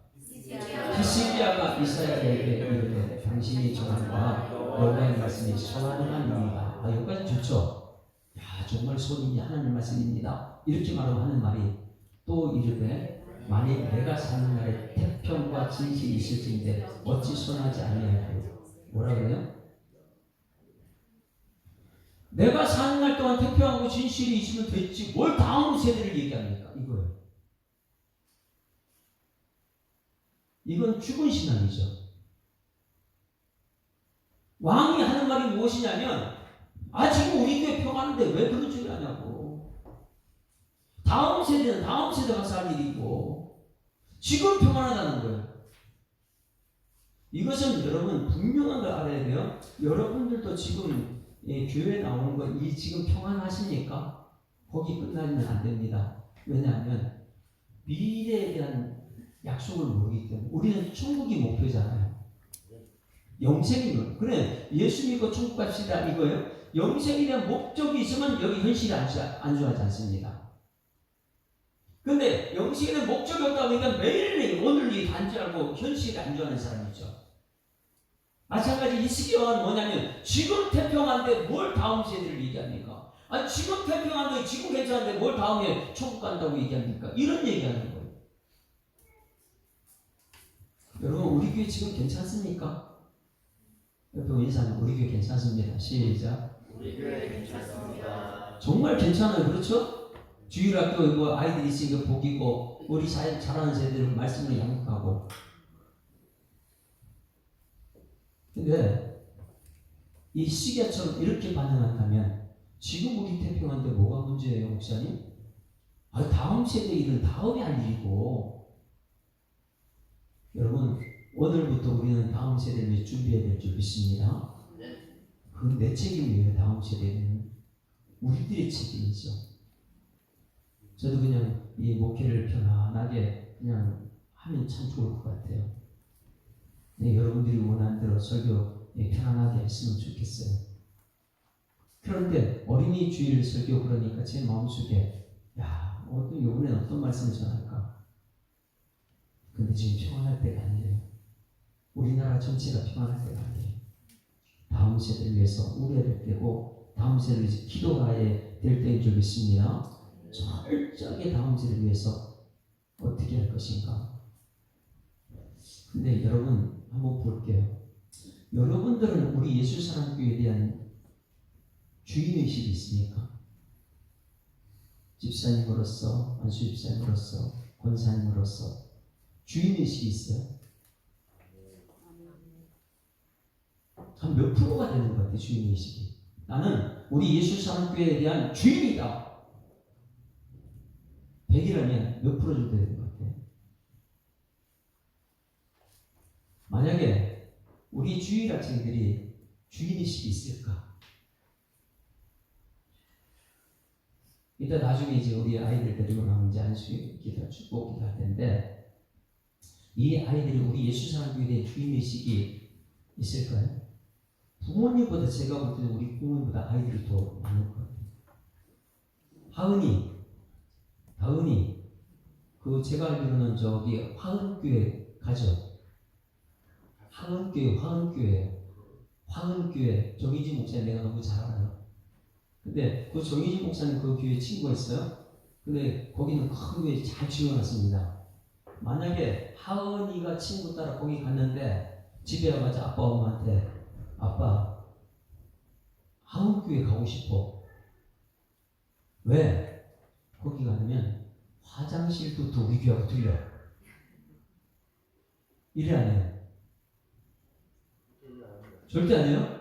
히스기야가 이사야에게 이르되 당신이 전한 바 여호와의 말씀이 선하니라. 여기까지 좋죠. 야, 정말 손이 하나님 말씀입니다. 이렇게 말하는 말이 또 이르되 만일 내가 사는 날에 태평과 진실이 있을진데 어찌 선하지 아니하리요. 뭐라 그래요? 내가 사는 날 동안 태평하고 진실이 있으면 됐지 뭘 다음 세대를 얘기합니까? 이거예요. 이건 죽은 신앙이죠. 왕이 하는 말이 무엇이냐면 지금 우리 교회 평화하는데 왜 그런 소리 하냐고. 다음 세대는 다음 세대가 가서 할 일이고 지금 평안하다는 거예요. 이것은 여러분 분명한 걸 알아야 돼요. 여러분들도 지금 교회 나오는 거 이 지금 평안하십니까? 거기 끝나면 안 됩니다. 왜냐하면 미래에 대한 약속을 모르기 때문에 우리는 천국이 목표잖아요. 영생이면 그래 예수 믿고 천국 갑시다 이거예요. 영생에 대한 목적이 있으면 여기 현실이 안주하지 않습니다. 근데 영생에 대한 목적이 없다 보니까 매일매일 오늘 이 단지하고 현실이 안주하는 사람이죠. 마찬가지 히스기야는 뭐냐면 지금 태평한데 뭘 다음 세대를 얘기합니까? 지금 태평한데 지금 괜찮은데 뭘 다음에 천국 간다고 얘기합니까? 이런 얘기하는 거예요. 여러분 우리 교회 지금 괜찮습니까? 옆에 인사하면 우리 교회 괜찮습니다. 시작. 우리 교회 괜찮습니다. 정말 괜찮아요. 그렇죠? 주일학교 뭐 아이들이 있으니까 복이고 우리 잘하는 세대는 말씀을 양육하고. 근데 이 시계처럼 이렇게 반응한다면 지금 우리 태평한데 뭐가 문제예요, 목사님? 다음 세대 일은 다음에 할 일이고. 여러분, 오늘부터 우리는 다음 세대를 위해 준비해야 될 줄 믿습니다. 그건 내 책임이에요. 다음 세대는 우리들의 책임이죠. 저도 그냥 이 목회를 편안하게 그냥 하면 참 좋을 것 같아요. 네, 여러분들이 원하는 대로 설교 편안하게 했으면 좋겠어요. 그런데 어린이 주일 설교 그러니까 제 마음속에 이번엔 어떤 말씀을 전할까? 근데 지금 평안할 때가 아니에요. 우리나라 전체가 평안할 때가 아니에요. 다음 세대를 위해서 우려될 때고 다음 세대를 위해서 기도가야 될 때인 줄 믿습니다. 철저하게 다음 세대를 위해서 어떻게 할 것인가? 근데 여러분 한번 볼게요. 여러분들은 우리 예수사랑교회에 대한 주인의식이 있습니까? 집사님으로서, 안수 집사님으로서, 권사님으로서 주인의식이 있어요? 한 몇 프로가 되는 것 같아요, 주인의식이. 나는 우리 예수사랑교회에 대한 주인이다. 100이라면 몇 프로 정도 되는 것 같아요? 만약에 우리 주일 학생들이 주인의식이 있을까? 이따 나중에 이제 우리 아이들 데리고 나오면 이제 안수 기도, 축복 기도 할 텐데 이 아이들이 우리 예수사랑교회에 대한 주인의식이 있을까요? 부모님보다 제가 볼 때는 우리 부모님보다 아이들이 더 많을 것 같아요. 다은이 제가 알기로는 저기 화흥교회 가죠? 화흥교회 정희진 목사님 내가 너무 잘 알아요. 근데 그 정희진 목사님 그 교회 친구가 있어요. 근데 거기는 큰 교회 잘 지어놨습니다. 만약에 하은이가 친구 따라 거기 갔는데 집에 와가지고 아빠 엄마한테 아빠 하은교회 가고 싶어. 왜? 거기 가면 화장실부터 우리 교회하고 틀려. 이래 안 해요? 절대 안 해요?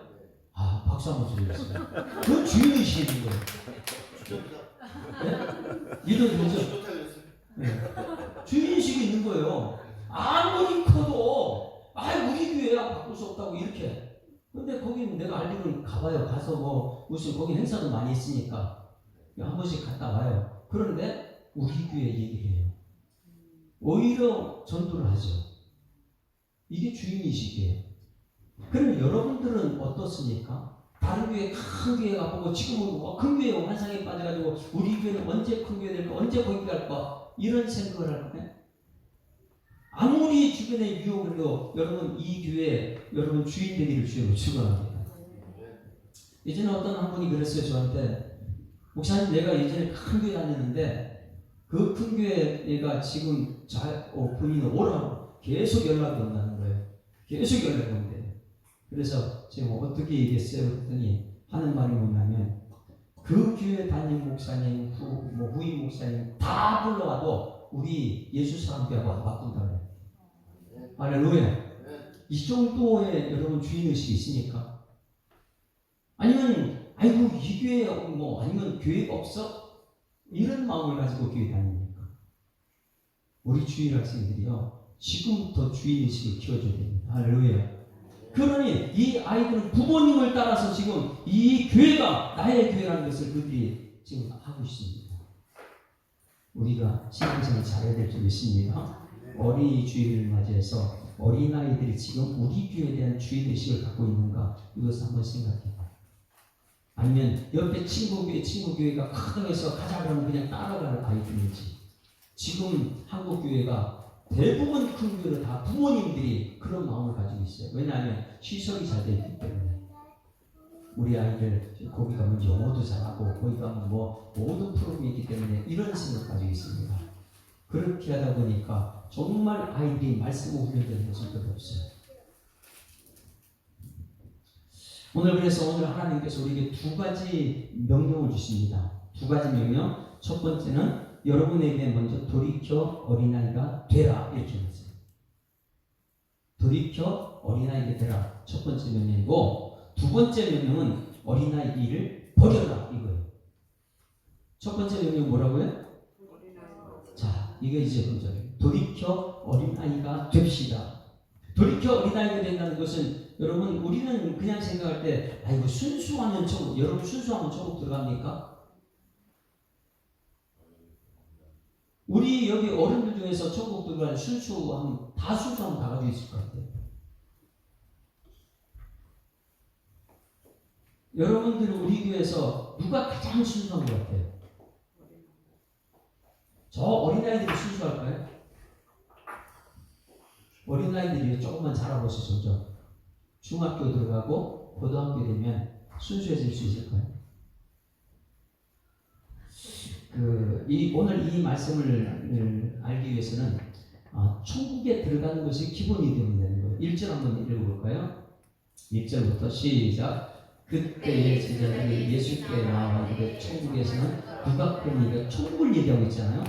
박수 한번 쳐주세요. 그건 주인의식이 있는 거예요. 네? 이런 거죠? 네. 주인의식이 있는 거예요. 아무리 커도 우리 교회랑 바꿀 수 없다고 이렇게. 근데 거기는 내가 알기로는 가봐요. 가서 무슨 거기 행사도 많이 있으니까 한 번씩 갔다 와요. 그런데 우리 교회 얘기를 해요. 오히려 전도를 하죠. 이게 주인의식이에요. 그럼 여러분들은 어떻습니까? 다른 교회 큰 교회 가보고 지금은 큰 교회 환상에 빠져가지고 우리 교회는 언제 큰 교회 될까? 언제 거기 갈까? 이런 생각을 할 거예요. 아무리 주변에 유혹을 해도 여러분 이 교회 여러분 주인 되기를 주로 축원합니다. 예전에 어떤 한 분이 그랬어요. 저한테 목사님 내가 예전에 큰 교회 다녔는데 그 큰 교회가 지금 본인은 오라고 계속 연락이 온다는 거예요. 계속 연락이 온대요. 그래서 제가 어떻게 얘기했어요? 그랬더니 하는 말이 뭐냐면 그 교회 담임 목사님, 후임 목사님 다 불러와도 우리 예수사랑교회하고 안 바꾼다고 해요. 할렐루야. 이 정도의 여러분 주인의식이 있으니까 아니면 이 교회 아니면 교회가 없어? 이런 마음을 가지고 교회 다닙니까? 우리 주일 학생들이요 지금부터 주인의식을 키워줘야 됩니다. 할렐루야. 그러니 이 아이들은 부모님을 따라서 지금 이 교회가 나의 교회라는 것을 그들이 지금 하고 있습니다. 우리가 신앙생활 잘해야 될 줄 믿습니다. 어린이 주일을 맞이해서 어린아이들이 지금 우리 교회에 대한 주인의식을 갖고 있는가 이것을 한번 생각해봐요. 아니면 옆에 친구교회가 크다고 해서 가자 그러면 그냥 따라가는 아이들인지. 지금 한국교회가 대부분 큰 교회는 다 부모님들이 그런 마음을 가지고 있어요. 왜냐하면 시설이 잘 되어 있기 때문에. 우리 아이들 거기 가면 영어도 잘하고 거기 가면 모든 프로그램이 있기 때문에 이런 생각을 가지고 있습니다. 그렇게 하다 보니까 정말 아이들이 말씀을 훈련되는 것은 별로 없어요. 오늘 그래서 오늘 하나님께서 우리에게 두 가지 명령을 주십니다. 두 가지 명령. 첫 번째는 여러분에게 먼저 돌이켜 어린아이가 되라 이렇게 했어요. 돌이켜 어린아이가 되라 첫 번째 명령이고, 두 번째 명령은 어린아이 일을 버려라 이거예요. 첫 번째 명령은 뭐라고요? 자, 이게 이제 본절이에요. 돌이켜 어린아이가 됩시다. 돌이켜 어린아이가 된다는 것은, 여러분 우리는 그냥 생각할 때 이거 순수하면 천국, 여러분 순수하면 천국 들어갑니까? 우리 여기 어른들 중에서 천국 들어가는 순수하면 다 가지고 있을 것 같아요. 여러분들 우리 교회에서 누가 가장 순수한 것 같아요? 저 어린아이들이 순수할까요? 어린아이들이 조금만 자라보세요. 점점 중학교 들어가고 고등학교 되면 순수해질 수 있을까요? 오늘 이 말씀을 알기 위해서는 천국에 들어가는 것이 기본이 되면 되는 거예요. 1절 한번 읽어볼까요? 1절부터 시작. 그때의 제자들이 예수께 나와 이르되 천국에서는 누가 보니까 천국을 얘기하고 있잖아요.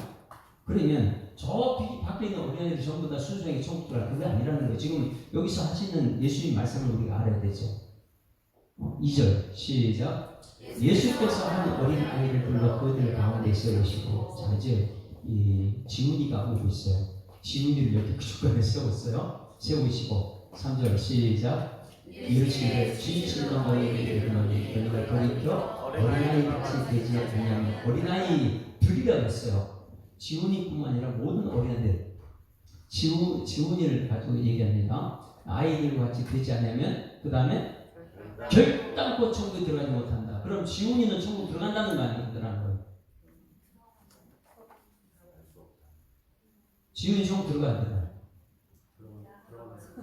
그러면 저 밖에 있는 어린아이들이 전부 다 순수하게 천국 들어갈 그게 아니라는 거예요. 지금 여기서 하시는 예수님 말씀을 우리가 알아야 되죠. 2절 시작. 예수께서 한 어린아이를 불러 그들 가운데 세우시고, 자 이제 이 지훈이가 오고 있어요. 지훈이를 이렇게 주변에 세우시고 3절 시작. 이르시되 진실로 너희에게 이르노니 너희가 돌이켜 어린아이 같이 되지 아니하면, 어린아이들이라고 했어요. 지훈이뿐만 아니라 모든 어린아이들, 지훈이를 가지고 얘기합니다. 아이들과 같이 되지 않으면 그 다음에 결단코 천국에 들어가지 못한다. 그럼 지훈이는 천국 들어간다는 거 아니더라는 거예요. 지훈이 천국 들어가야 되나요?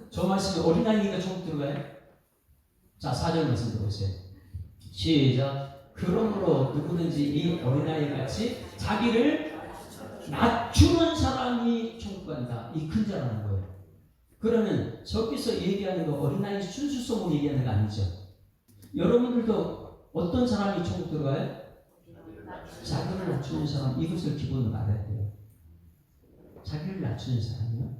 저 말씀에 어린아이니까 천국 들어가요? 자, 4절 말씀 들어보세요. 시작. 그러므로 누구든지 이 어린아이 같이 자기를 낮추는 사람이 천국 간다. 이 큰 자라는 거예요. 그러면 저기서 얘기하는 거 어린아이 순수성을 얘기하는 거 아니죠? 여러분들도 어떤 사람이 천국 들어가요? 자기를 낮추는 사람. 이것을 기본으로 알아야 돼요. 자기를 낮추는 사람이요.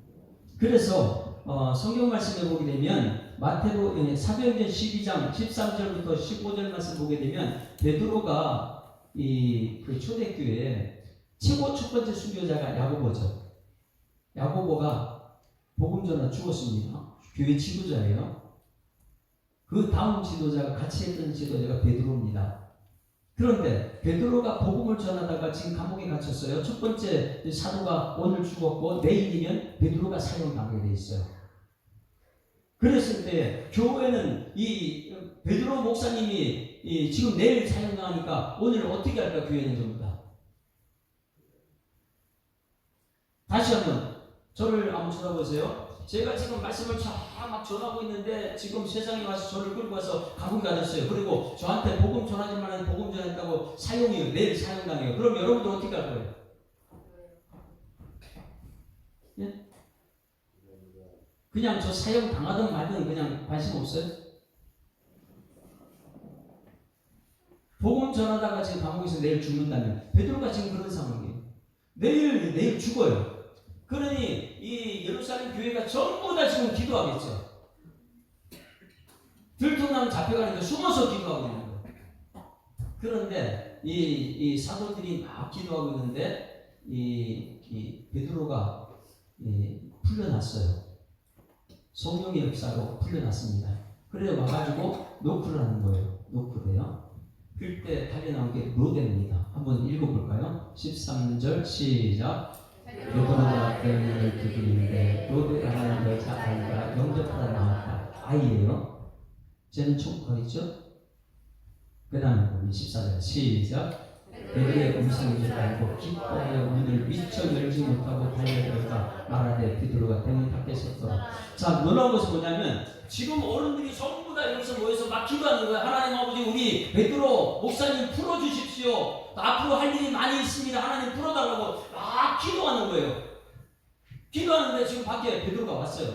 그래서 성경 말씀을 보게 되면 마태복음 사도행전 12장 13절부터 15절 말씀 보게 되면, 베드로가 그 초대교회에 최고 첫 번째 순교자가 야고보죠. 야고보가 복음 전하 죽었습니다. 교회 지도자예요. 그 다음 지도자가 같이 했던 지도자가 베드로입니다. 그런데 베드로가 복음을 전하다가 지금 감옥에 갇혔어요. 첫 번째 사도가 오늘 죽었고 내일이면 베드로가 사형당하게 돼 있어요. 그랬을 때 교회는 이 베드로 목사님이 지금 내일 사형당하니까 오늘 어떻게 할까? 교회는 전부 다. 다시 한번 저를 한번 쳐다보세요. 제가 지금 말씀을 막 전하고 있는데 지금 세상에 와서 저를 끌고 와서 감옥에 가졌어요. 그리고 저한테 복음 전하지 말라는 복음 전했다고 사형이에요. 내일 사형당해요. 그럼 여러분들 어떻게 할 거예요? 예? 그냥 저 사형 당하든 말든 그냥 관심 없어요? 복음 전하다가 지금 감옥에서 내일 죽는다면, 베드로가 지금 그런 상황이에요. 내일 죽어요. 그러니 이 예루살렘 교회가 전부 다 지금 기도하겠죠. 들통나면 잡혀가니까 숨어서 기도하고 있는 거예요. 그런데 이 사도들이 막 기도하고 있는데 이 베드로가 풀려났어요. 성령의 역사로 풀려났습니다. 그래 와가지고 노크를 하는 거예요. 노크래요. 그때 달려나온 게 로데입니다. 한번 읽어볼까요? 13절 시작. 베드로가 대문을 두드리는데 로데라는 여자 아이가 영접하다 나왔다. 아이예요. 쟤는 천국 가겠죠? 그 다음에 14절 시작. 베드로의 음성을 알고 기뻐하여 문을 미처 열지 못하고 달려들어가 말하되 베드로가 대문 밖에 섰더라. 자, 놀라운 것은 뭐냐면 지금 어른들이 전부 다 여기서 모여서 막 기도하는 거예요. 하나님 아버지, 우리 베드로 목사님 풀어주십시오. 앞으로 할 일이 많이 있습니다. 하나님 풀어달라고 막 기도하는 거예요. 기도하는데 지금 밖에 베드로가 왔어요.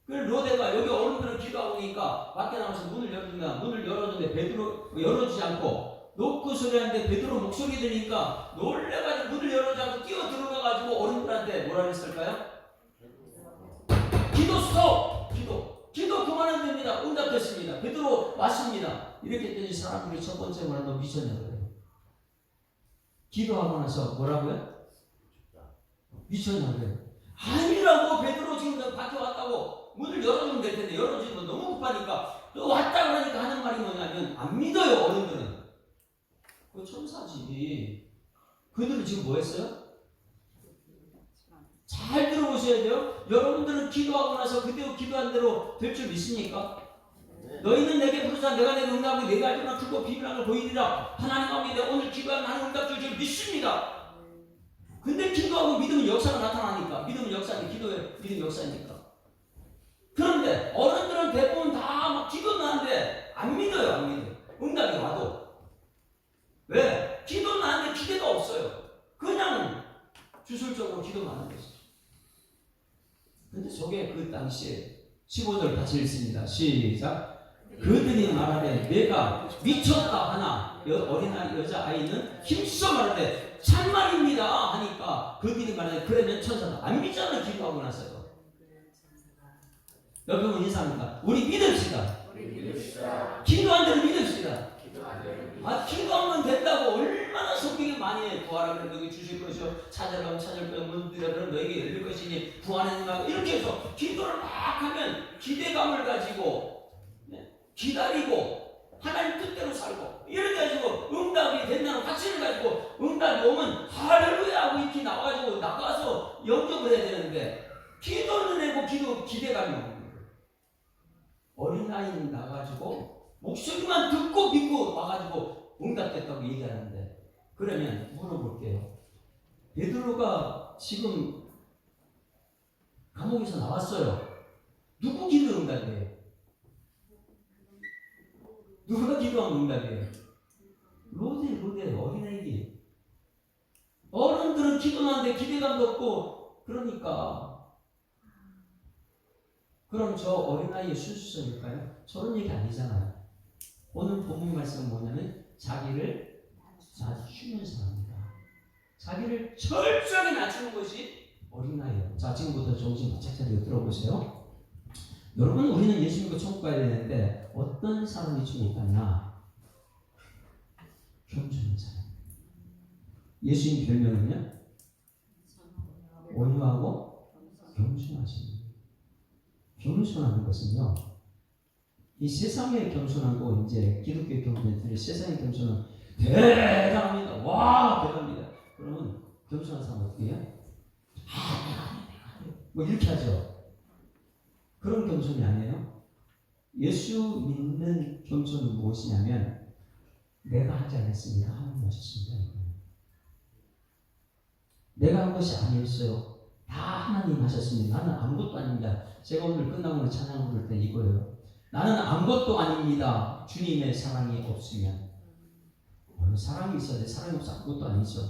그 로데가 여기 어른들은 기도하고 오니까 밖에 나가서 문을 열어줬는데 베드로 열어주지 않고 노크 소리하는데 베드로 목소리 들으니까 놀래가지고 문을 열어주지 않고 뛰어 들어가가지고 어른들한테 뭐라 그랬을까요? 기도 스톱! 기도 그만하면 됩니다. 응답됐습니다. 베드로 왔습니다. 이렇게 했더니 사람들이 첫 번째 뭐라 너 미쳤냐 그래요. 기도하고 나서 뭐라고요? 미쳤냐 그래요. 아니라고. 베드로 지금 밖에 왔다고 문을 열어주면 될 텐데 열어주면 너무 급하니까 또 왔다 그러니까 하는 말이 뭐냐면 안 믿어요. 어른들은 그 천사지. 그들은 지금 뭐 했어요? 잘 들어보셔야 돼요. 여러분들은 기도하고 나서 그대로 기도한 대로 될 줄 믿습니까? 너희는 내게 부르자 내가 내게 응답하고 내가 알지만 크고 비밀한 걸 보이리라. 하나님 가운데 오늘 기도하면 나는 응답 줄 줄 믿습니다. 근데 기도하고 믿으면 역사가 나타나니까. 믿으면 역사니 기도에 믿으면 역사니까. 그런데 어른들은 대부분 다 막 기도는 하는데 안 믿어요. 안 믿어요. 응답이 와도. 왜? 기도는 하는데 기대가 없어요. 그냥 주술적으로 기도만 하는 거죠. 근데 저게 그 당시에 15절 같이 읽습니다. 시작. 그들이 말하되 내가 미쳤다 하나 어린아이 여자아이는 힘써 말하되 참말입니다 하니까 그들이 말하되 그러면 천사는 안 믿잖아요. 기도하고 나서요. 여러분 인사합니다. 우리 믿읍시다. 기도한 대로 믿읍시다. 기도하면 된다고 얼마나 성경에 많이 구하라 그래 너에게 주실 것이요 찾아가면 찾을 거요 문들여면 너에게 열릴 것이니 구하는 가 이렇게 해서 기도를 막 하면 기대감을 가지고 기다리고 하나님 뜻대로 살고 이렇게 가지고 응답이 된다는 확신을 가지고 응답이 오면 할렐루야 하고 이렇게 나와가지고 나가서 영접을 해야 되는데 기도는 내고 기대감이 없는 거예요. 어린아이는 나가지고 목소리만 듣고 믿고 와가지고 응답됐다고 얘기하는데 그러면 물어볼게요. 베드로가 지금 감옥에서 나왔어요. 누구 기도 응답이에요? 누가 기도하면 응답이에요? 로데 어린아이기. 어른들은 기도하는데 기대감도 없고 그러니까 그럼 저 어린아이의 순수성일까요? 저런 얘기 아니잖아요. 오늘 본문 말씀은 뭐냐면 자기를 낮추는 사람입니다. 자기를 철저하게 낮추는 것이 어린아이예요. 자, 지금부터 정신 바짝 차리고 들어보세요. 여러분, 우리는 예수 믿고 천국 가야 되는데 어떤 사람이 천국 가냐? 겸손한 사람. 예수님 별명은요? 온유하고 겸손하신. 겸손하는 것은요, 이 세상의 겸손하고 이제 기독교의 겸손들이 세상의 겸손은 대단합니다. 와, 대단합니다. 그러면 겸손한 사람 어떻게 해요? 내가 뭐 이렇게 하죠. 그런 겸손이 아니에요. 예수 믿는 겸손은 무엇이냐면 내가 하지 않았습니다. 하나님 하셨습니다. 내가 한 것이 아니었어요. 다 하나님 하셨습니다. 나는 아무것도 아닙니다. 제가 오늘 끝나고 찬양 부를 때 이거예요. 나는 아무것도 아닙니다. 주님의 사랑이 없으면. 사랑이 있어야 돼. 사랑이 없어 아무것도 아니죠.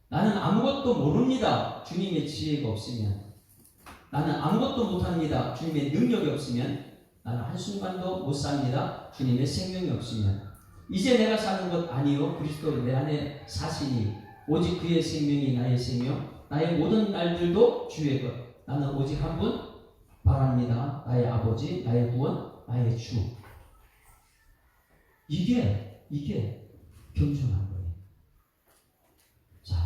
나는 아무것도 모릅니다. 주님의 지혜가 없으면. 나는 아무것도 못합니다. 주님의 능력이 없으면. 나는 한순간도 못 삽니다. 주님의 생명이 없으면. 이제 내가 사는 것 아니요. 그리스도 내 안에 사시니 오직 그의 생명이 나의 생명. 나의 모든 날들도 주의 것. 나는 오직 한 분 바랍니다. 나의 아버지, 나의 구원, 나의 주. 이게 겸손한 거예요. 자,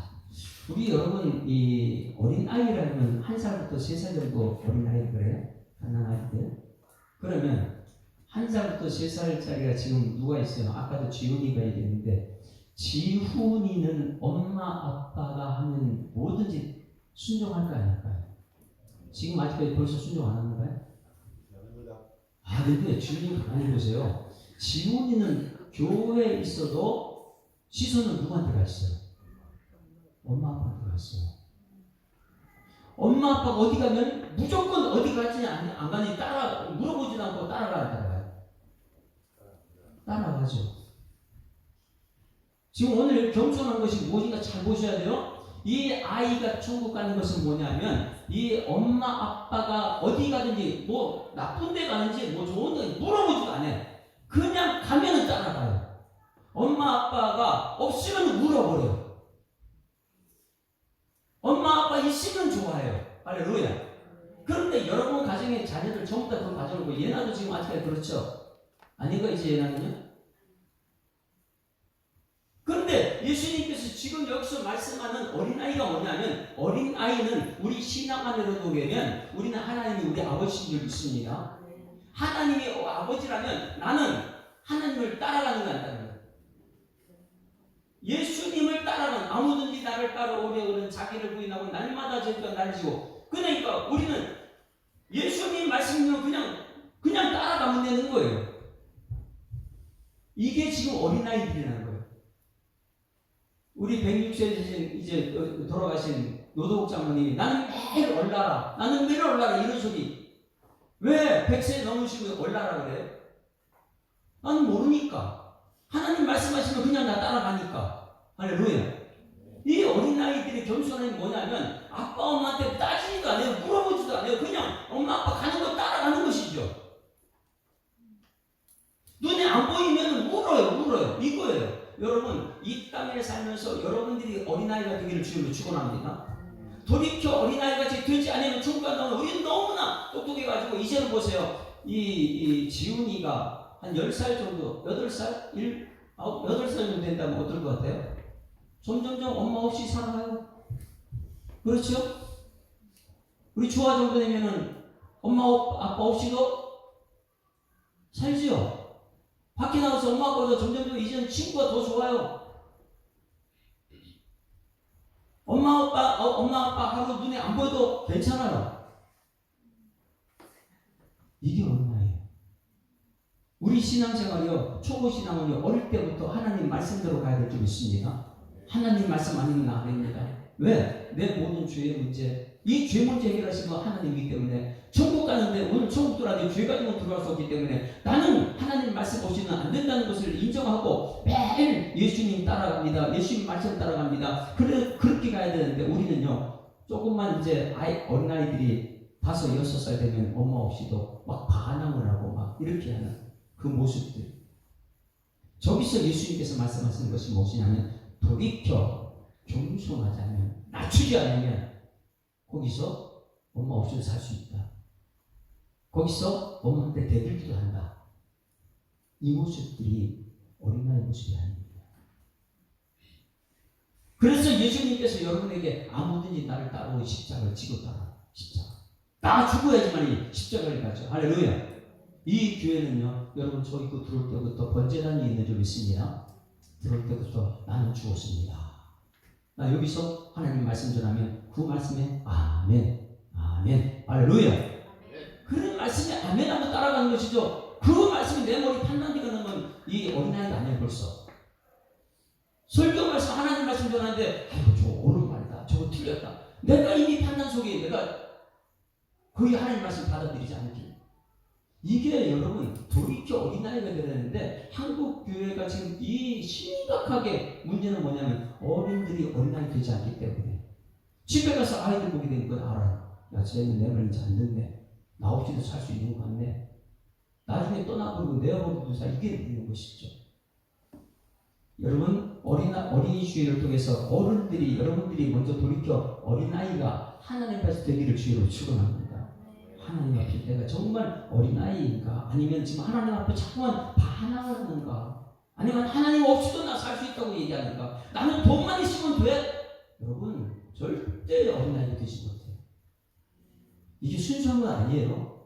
우리 여러분 이 어린 아이라면 1살부터 3살 정도 어린 아이 그래요? 갓난아이들. 그러면 1살부터 3살짜리가 지금 누가 있어요? 아까도 지훈이가 얘기했는데 지훈이는 엄마 아빠가 하면 뭐든지 순종할 거 아닐까요? 지금 아직까지 벌써 순종 안 하는 거예요? 근데 지훈이 가만히 보세요. 지훈이는 교회에 있어도 시선은 누구한테 가 있어요? 엄마 아빠한테 가 있어요. 엄마 아빠가 어디 가면 무조건 어디 가지 안 가니 물어보지도 않고 따라가요. 따라가죠. 지금 오늘 겸손한 것이 무엇인가 잘 보셔야 돼요. 이 아이가 천국 가는 것은 뭐냐면 이 엄마 아빠가 어디 가든지 뭐 나쁜 데 가는지 뭐 좋은 데 물어보지도 않아요. 그냥 가면은 따라가요. 엄마 아빠가 없으면 울어버려요. 엄마 아빠 있으면 좋아해요. 할렐루야. 그런데 여러분 가정에 자녀들 전부 다 그 가정을 보고 예나도 지금 아직까지 그렇죠? 아닌가 이제 예나는요? 그런데 예수님께서 지금 여기서 말씀하는 어린아이가 뭐냐면 어린아이는 우리 신앙 안으로 보면 우리는 하나님이 우리 아버지인 줄 믿습니다. 하나님이 아버지라면 나는 하나님을 따라가는 거 아니라는 거예요. 예수님을 따라가는 아무든지 나를 따라오려거든 자기를 부인하고 날마다 저희가 날 지고 그러니까 우리는 예수님 말씀이면 그냥 따라가면 되는 거예요. 이게 지금 어린아이들이라는 거예요. 우리 106세 되신 이제 돌아가신 노도욱 장모님이 나는 매일 올라라 나는 매일 올라라 이런 소리 왜 100세 넘으시면 올라라 그래요? 나는 모르니까 하나님 말씀하시면 그냥 나 따라가니까 할렐루야. 이 어린아이들의 겸손함이 뭐냐면 아빠 엄마한테 따지지도 않아요. 물어보지도 않아요. 그냥 엄마 아빠 가는 거 따라가는 것이죠. 눈에 안 보이면 울어요 이거예요. 여러분 이 땅에 살면서 여러분들이 어린아이가 되기를 주님으로 축원합니다. 돌이켜 어린아이같이 되지 않으면 천국 간다면 우리는 너무나 똑똑해가지고 이제는 보세요. 이 지훈이가 한 10살 정도 8살? 8살 정도 된다면 어떨 것 같아요? 점점점 엄마 없이 살아가요. 그렇죠? 우리 주아 정도 되면은 엄마 아빠 없이도 살지요. 밖에 나가서 엄마 아빠보다 점점 이제는 친구가 더 좋아요. 엄마 아빠 하루 눈에 안 보여도 괜찮아요. 이게 얼마예요? 우리 신앙생활이요, 초보 신앙은요, 어릴 때부터 하나님 말씀대로 가야 될 줄 믿습니다. 하나님 말씀 아니면 안 됩니다. 왜? 내 모든 죄의 문제, 이 죄 문제 해결하신 건 하나님이기 때문에 천국 가는데 오늘 천국 들어가도 죄 가지고 들어갈 수 없기 때문에 나는 하나님 말씀 없이는 안 된다는 것을 인정하고 매일 예수님 따라갑니다. 예수님 말씀 따라갑니다. 그렇게 가야 되는데 우리는요 조금만 이제 어린아이들이 5, 6살 되면 엄마 없이도 막 반항을 하고 막 이렇게 하는 그 모습들. 저기서 예수님께서 말씀하시는 것이 무엇이냐면 돌이켜 겸손하지 않으면 낮추지 않으면 거기서 엄마 없이도 살 수 있다. 거기서 엄마한테 대들기도 한다. 이 모습들이 어린아이 모습이 아닙니다. 그래서 예수님께서 여러분에게 아무든지 나를 따라오 십자가를 지고 따라 십자가. 나 죽어야지만이 십자가를 가죠. 할렐루야. 이 교회는요, 여러분 저 입고 들어올 때부터 번제단이 있는 줄 믿습니다. 들어올 때부터 나는 죽었습니다. 나 여기서 하나님 말씀 전하면 그 말씀에 아멘, 아멘, 할렐루야. 그런 말씀에 아멘 하고 따라가는 것이죠. 그 말씀이 내 머리 판단되는 건 이 어린아이가 아니에요. 벌써 설교 말씀 하나님 말씀 전하는데 아이고 저거 옳은 말이다, 저거 틀렸다. 내가 이미 판단 속에 내가 거의 하나님 말씀 받아들이지 않기. 이게 여러분 돌이켜 어린아이가 되는데 한국 교회가 지금 이 심각하게 문제는 뭐냐면 어른들이 어린아이 되지 않기 때문에 집에 가서 아이들 보게 되는 건 알아요. 야 쟤는 내 말 이제 안 듣네. 나 없이도 살 수 있는 것 같네. 나중에 떠나버리고 내어버리고 살 이게 있는 것이죠. 여러분 어린이 주의를 통해서 어른들이 여러분들이 먼저 돌이켜 어린아이가 하나님 앞에서 되기를 주의로 축원합니다. 하나님 앞에 내가 정말 어린아이인가? 아니면 지금 하나님 앞에 자꾸만 반항하는가? 아니면 하나님 없이도 나 살 수 있다고 얘기하는가? 나는 돈만 있으면 돼? 여러분 절대 어린아이 되지 못해요. 이게 순수한 건 아니에요.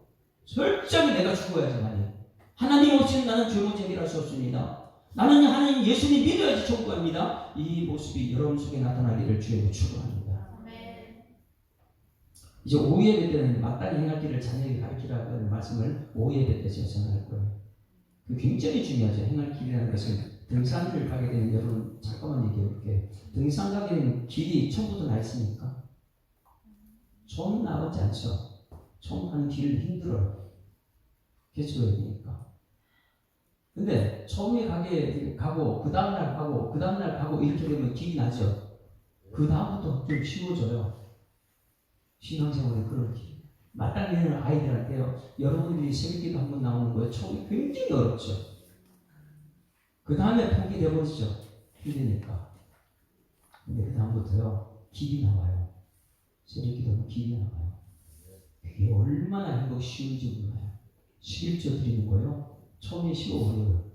철저히 내가 죽어야지만요. 하나님 없이는 나는 죄 문제 해결할 수 없습니다. 나는 하나님 예수님 믿어야지 천국 갑니다. 이 모습이 여러분 속에 나타나기를 주의 축원합니다. 이제 오후 예배 때는 마땅히 행할 길을 자녀에게 가르치라고 하는 말씀을 오후 예배 때 제가 전할 거예요. 그 굉장히 중요하죠. 행할 길이라는 것은 등산을 가게 되면 여러분 잠깐만 얘기해 볼게요. 등산 가게 되면 길이 처음부터 나 있습니까? 처음 나오지 않죠. 처음 가는 길 힘들어요. 개척해야 되니까. 근데 처음에 가고 그 다음날 가고 이렇게 되면 길이 나죠. 그 다음부터 좀 쉬워져요. 신앙생활에 그렇게 마땅히 아이들한테요. 여러분들이 새벽기도 한번 나오는 거예요. 처음에 굉장히 어렵죠. 그 다음에 포기돼버리죠. 힘드니까. 근데 그 다음부터요. 길이 나와요. 새벽기도는 길이 나와요. 그게 얼마나 행복 쉬운지 몰라요. 11조 드리는 거예요. 처음에 쉬워버려요.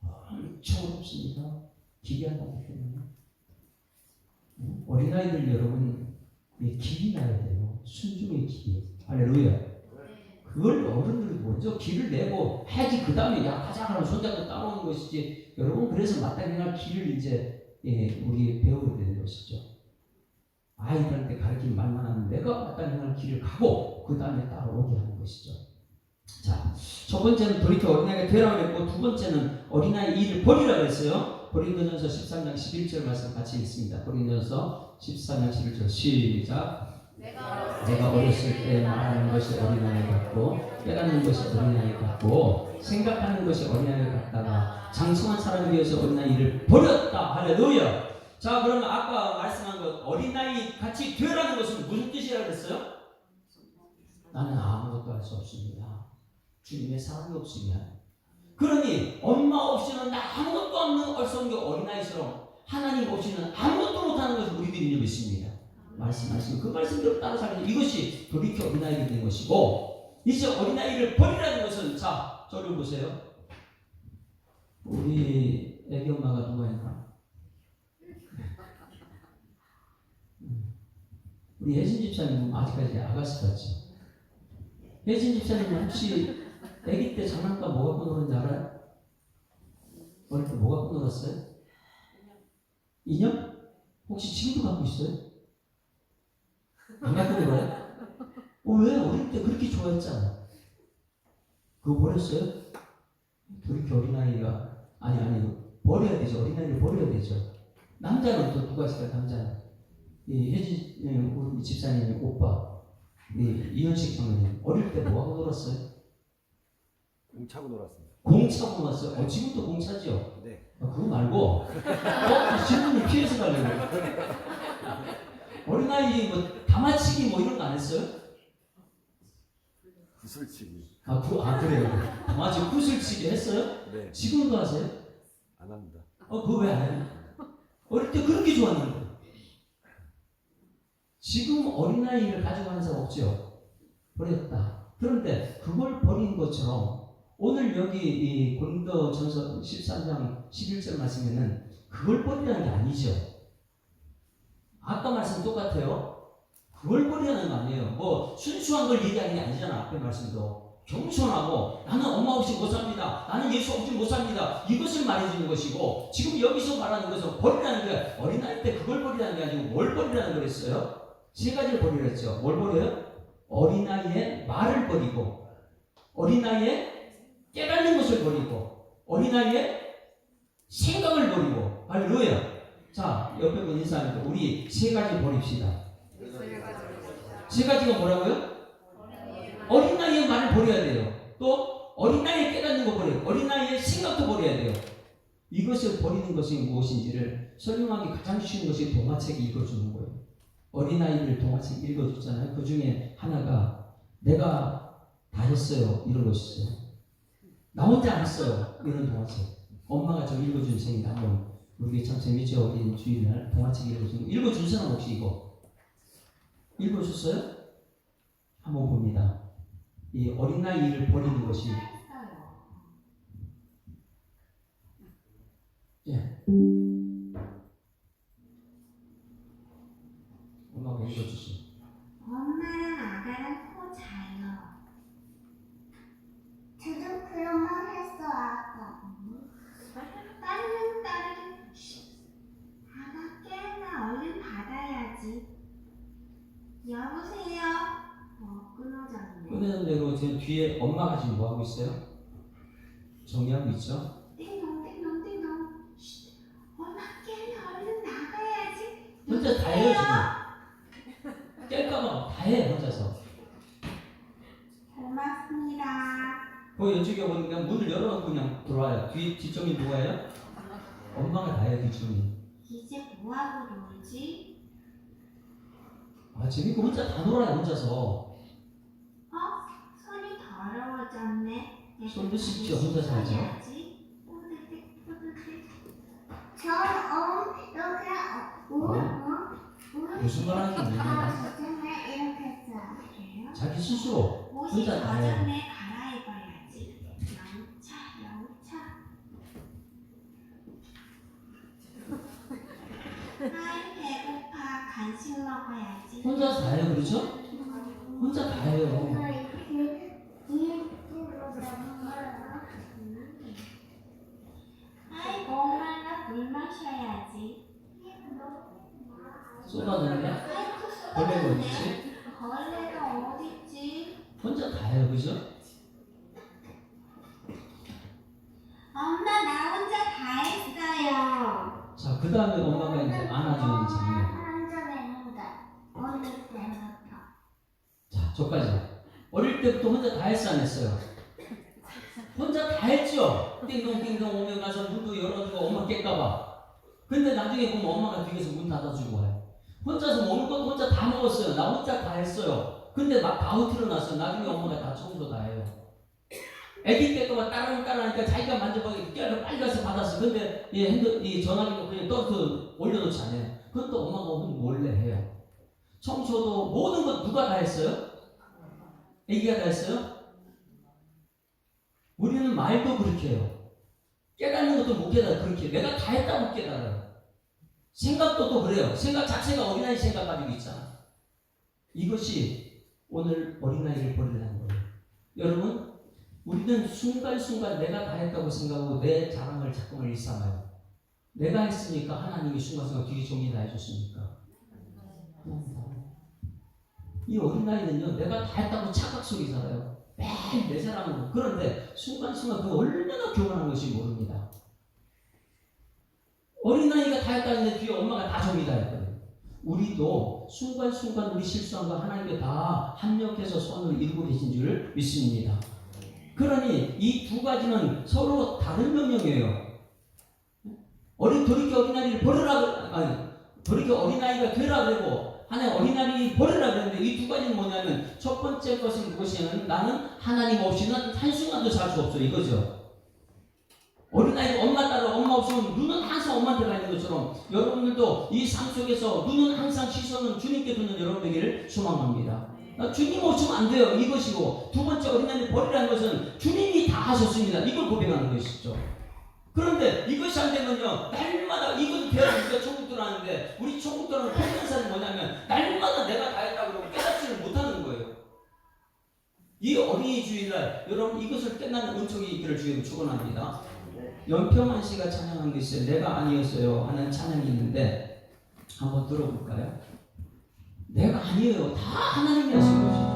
엄청 어렵습니다. 길이 안 나기 때문에. 어린아이들 여러분, 길이 나야 돼요. 순종의 길이. 할렐루야. 그걸 어른들이 먼저 길을 내고 해야지 그 다음에 야 가자 하면 손잡고 따라오는 것이지. 여러분 그래서 마땅히 할 길을 이제 우리 배우게 되는 것이죠. 아이들한테 가르치는 말만 하면 내가 마땅히 할 길을 가고 그 다음에 따라오게 하는 것이죠. 자, 첫 번째는 돌이켜 어린아이가 되라고 했고 두 번째는 어린아이 일을 버리라고 했어요. 고린도전서 13장 11절 말씀 같이 읽습니다. 고린도전서 13장 11절 시작. 내가 어렸을 때 말하는 것이 어린아이 같고 깨닫는 것이 어린아이 같고 생각하는 것이 어린아이 같다가 장성한 사람에 비해서 어린아이를 버렸다. 할렐루야. 자, 그러면 아까 말씀한 것 어린아이 같이 되라는 것은 무슨 뜻이라고 그랬어요? 나는 아무것도 할 수 없습니다. 주님의 사랑이 없으면. 그러니 엄마 없이는 나 아무것도 할 수 없는 게 어린아이처럼 하나님 없이는 아무것도 못하는 것을 우리들이 믿습니다. 말씀하시고 그 말씀대로 따라 살면 이것이 돌이켜 어린아이가 되는 것이고 이제 어린아이를 버리라는 것은 자 저를 보세요. 우리 애기 엄마가 누가 있나? 우리 혜진 집사님은 아직까지 아가씨 같죠? 혜진 집사님은 혹시 아기 때 장난감 뭐 갖고 놀았는지 알아요? 어릴 때 뭐 갖고 놀았어요? 인형? 혹시 지금도 갖고 있어요? 안 갖고 놀아요? 왜? 어릴 때 그렇게 좋아했잖아. 그거 버렸어요? 그렇게 어린아이가 아니 버려야 되죠. 어린아이를 버려야 되죠. 남자는 또 누가 있을까요? 남자는 이 혜진 우리 집사님 오빠 이현식 장로님 어릴 때 뭐 하고 놀았어요? 공 차고 놀았습니다. 공 차고 놀았어요? 지금도 공 차죠? 네. 그거 말고 질문을 피해서 가려고 어린아이 뭐 다마치기 뭐 이런 거 안 했어요? 구슬치기. 그래요. 다마치기 구슬치기 했어요? 네. 지금도 하세요? 안 합니다. 그거 왜 안 해요? 어릴 때 그렇게 좋았는데 지금 어린아이를 가지고 하는 사람 없죠? 버렸다. 그런데 그걸 버린 것처럼 오늘 여기 이 고린도전서 13장 11절 말씀에는 그걸 버리라는 게 아니죠. 아까 말씀 똑같아요. 그걸 버리라는 거 아니에요. 뭐 순수한 걸 얘기하는 게 아니잖아. 앞에 말씀도 겸손하고 나는 엄마 없이 못 삽니다. 나는 예수 없이 못 삽니다. 이것을 말해주는 것이고 지금 여기서 말하는 것은 버리라는 게 어린아이 때 그걸 버리라는 게 아니고 뭘 버리라는 거랬어요? 세 가지를 버리라 했죠. 뭘 버려요? 어린아이의 말을 버리고 어린아이의 깨닫는 것을 버리고 어린아이의 생각을 버리고 할렐루야. 자, 옆에 분 인사합니다. 우리 세 가지 버립시다. 세 가지가 뭐라고요? 어린아이의 말을 버려야 돼요. 또 어린아이의 깨닫는 거 버려요. 어린아이의 생각도 버려야 돼요. 이것을 버리는 것이 무엇인지를 설명하기 가장 쉬운 것이 동화책 읽어주는 거예요. 어린아이들 동화책 읽어줬잖아요. 그 중에 하나가 내가 다 했어요. 이런 것이 있어요. 나 혼자 안 했어요. 이런 동화책. 엄마가 좀 읽어준 책인데 한번 우리 참 재밌죠. 어린 주일날 동화책 읽어주는 거. 읽어준 사람 혹시 이거? 읽어줬어요? 한번 봅니다. 이 어린아이를 버리는 것이 예. 엄마가 읽어주세요. 엄마랑 아가랑 코 자요. 저도 그런 말 했어 아까. 따르릉 아가 깨나 얼른 받아야지. 여보세요. 끊어졌네. 끊어진 대로 지금 뒤에 엄마가 지금 뭐 하고 있어요? 정리하고 있죠? 띵동. 엄마 깨나 얼른 나가야지. 혼자 다 해요 지금. 깰까봐 다 해 혼자서. 고맙습니다. 거기 이쪽에 오면 그냥 문을 열어놓고 그냥 들어와요. 뒤쪽이 누가예요? 엄마가 다 해요 뒤쪽이. 이제 뭐하고 놀지? 아, 재밌고 혼자 다 놀아요, 혼자서. 손이 더러워졌네. 손도 씻죠, 혼자서 하죠. 뽀드득 뽀드득. 너 그냥 무슨 말 하는지 모르겠네. 이렇게 했어. 자기 스스로 옷이 혼자 다 해요. 젖었네. 갈아입어야지. 영차. 아이 배고파. 간식 먹어야지. 혼자 다 해요, 그렇죠? 혼자 다 해요. 아이 목말라 물 마셔야지. 쏟아내는 게 벌레가 어딨지? 벌레가 어딨지? 혼자 다 해요, 그죠? 엄마 나 혼자 다 했어요. 자, 그 다음에 엄마가 이제 안아주는 장면. 혼자 했는데 어릴 때부터. 자, 저까지. 어릴 때부터 혼자 다 했어, 안 했어요? 혼자 다 했죠? 띵동띵동 오면 가서 문도 열어주고 엄마 깰까봐. 근데 나중에 보면 엄마가 뒤에서 문 닫아주고 와요. 혼자서 먹는 것도 혼자 다 먹었어요. 나 혼자 다 했어요. 근데 막 바로 틀어놨어요. 나중에 엄마가 다 청소 다 해요. 애기 깰까봐 따라하니까 자기가 만져보기 깨를 빨리 가서 받았어. 근데 이 전화기도 그냥 떨어져 올려놓지 않아요. 그건 또 엄마가 몰래 해요. 청소도 모든 것 누가 다 했어요? 애기가 다 했어요? 우리는 말도 그렇게 해요. 깨닫는 것도 못 깨달아. 그렇게 내가 다 했다고 깨달아요. 생각도 또 그래요. 생각 자체가 어린아이 생각 가지고 있잖아. 이것이 오늘 어린아이를 버리라는 거예요. 여러분, 우리는 순간순간 내가 다 했다고 생각하고 내 자랑을 자꾸만 일삼아요. 내가 했으니까 하나님이 순간순간 뒤에 정리 다 해줬으니까. 이 어린아이는요, 내가 다 했다고 착각 속에 살아요. 매일 내 사랑으로. 그런데 순간순간 그 얼마나 교만한 것이 모릅니다. 어린아이가 다 했다는데 뒤에 엄마가 다 정리 다 했거든요. 우리도 순간순간 우리 실수한 거 하나님께 다 합력해서 선을 이루고 계신 줄 믿습니다. 그러니 이 두 가지는 서로 다른 명령이에요. 돌이켜 어린아이를 버려라, 돌이켜 어린아이가 되라 그러고 하나님 어린아이 버려라 그랬는데 이 두 가지는 뭐냐면 첫 번째 것은 무엇이냐면 나는 하나님 없이는 한순간도 살 수 없어 이거죠. 어린아이가 엄마 따라 엄마 없으면 눈은 항상 엄마한테 가 있는 것처럼 여러분들도 이 삶 속에서 눈은 항상 시선은 주님께 두는 여러분 되기를 소망합니다. 주님 없으면 안 돼요. 이것이고 두 번째 어린아이를 버리라는 것은 주님이 다 하셨습니다. 이걸 고백하는 것이죠. 그런데 이것이 안 되면요 날마다 이것도 배워보니까 천국 들어가는데 우리 천국 들어가는 평균사는 뭐냐면 날마다 내가 다 했다고 그러고 깨닫지를 못하는 거예요. 이 어린이 주일날 여러분 이것을 깨닫는 은총이 있기를 주님을 축원합니다. 연평한 씨가 찬양한 게 있어요. 내가 아니었어요 하는 찬양이 있는데 한번 들어볼까요? 내가 아니에요. 다 하나님이 하신 것이죠.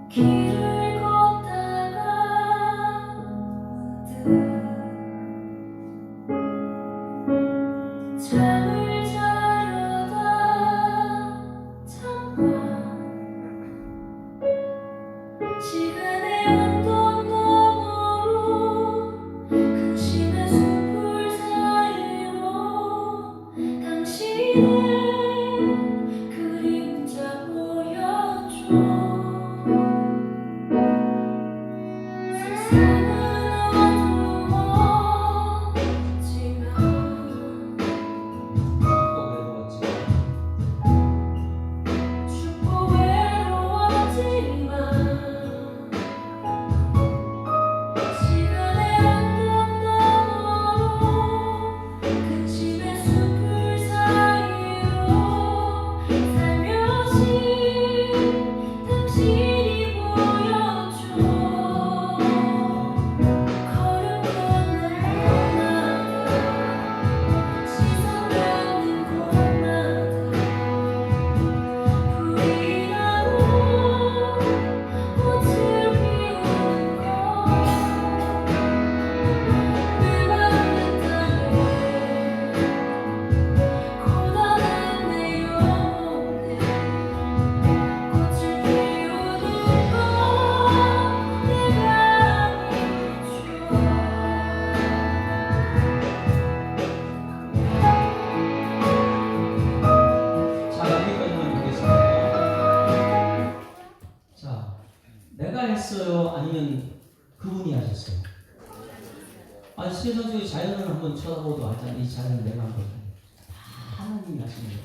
길을 걷다가 잠을 자려다 잠깐 시간의 언덕 너머로 근심의 숲을 사이로 당신의 그림자 보여줘. 세상은 어두워지만 춥고 외로워지만 시간의 언덕 너머로 근심의 숲을 사이로 살며시 당신이 보여줘. 그분이 하셨어요. 아니 세상 속의 자연을 한번 쳐다보도 알잖아. 이 자연은 내가 한 거다. 다 하나님이 하시는 거예요.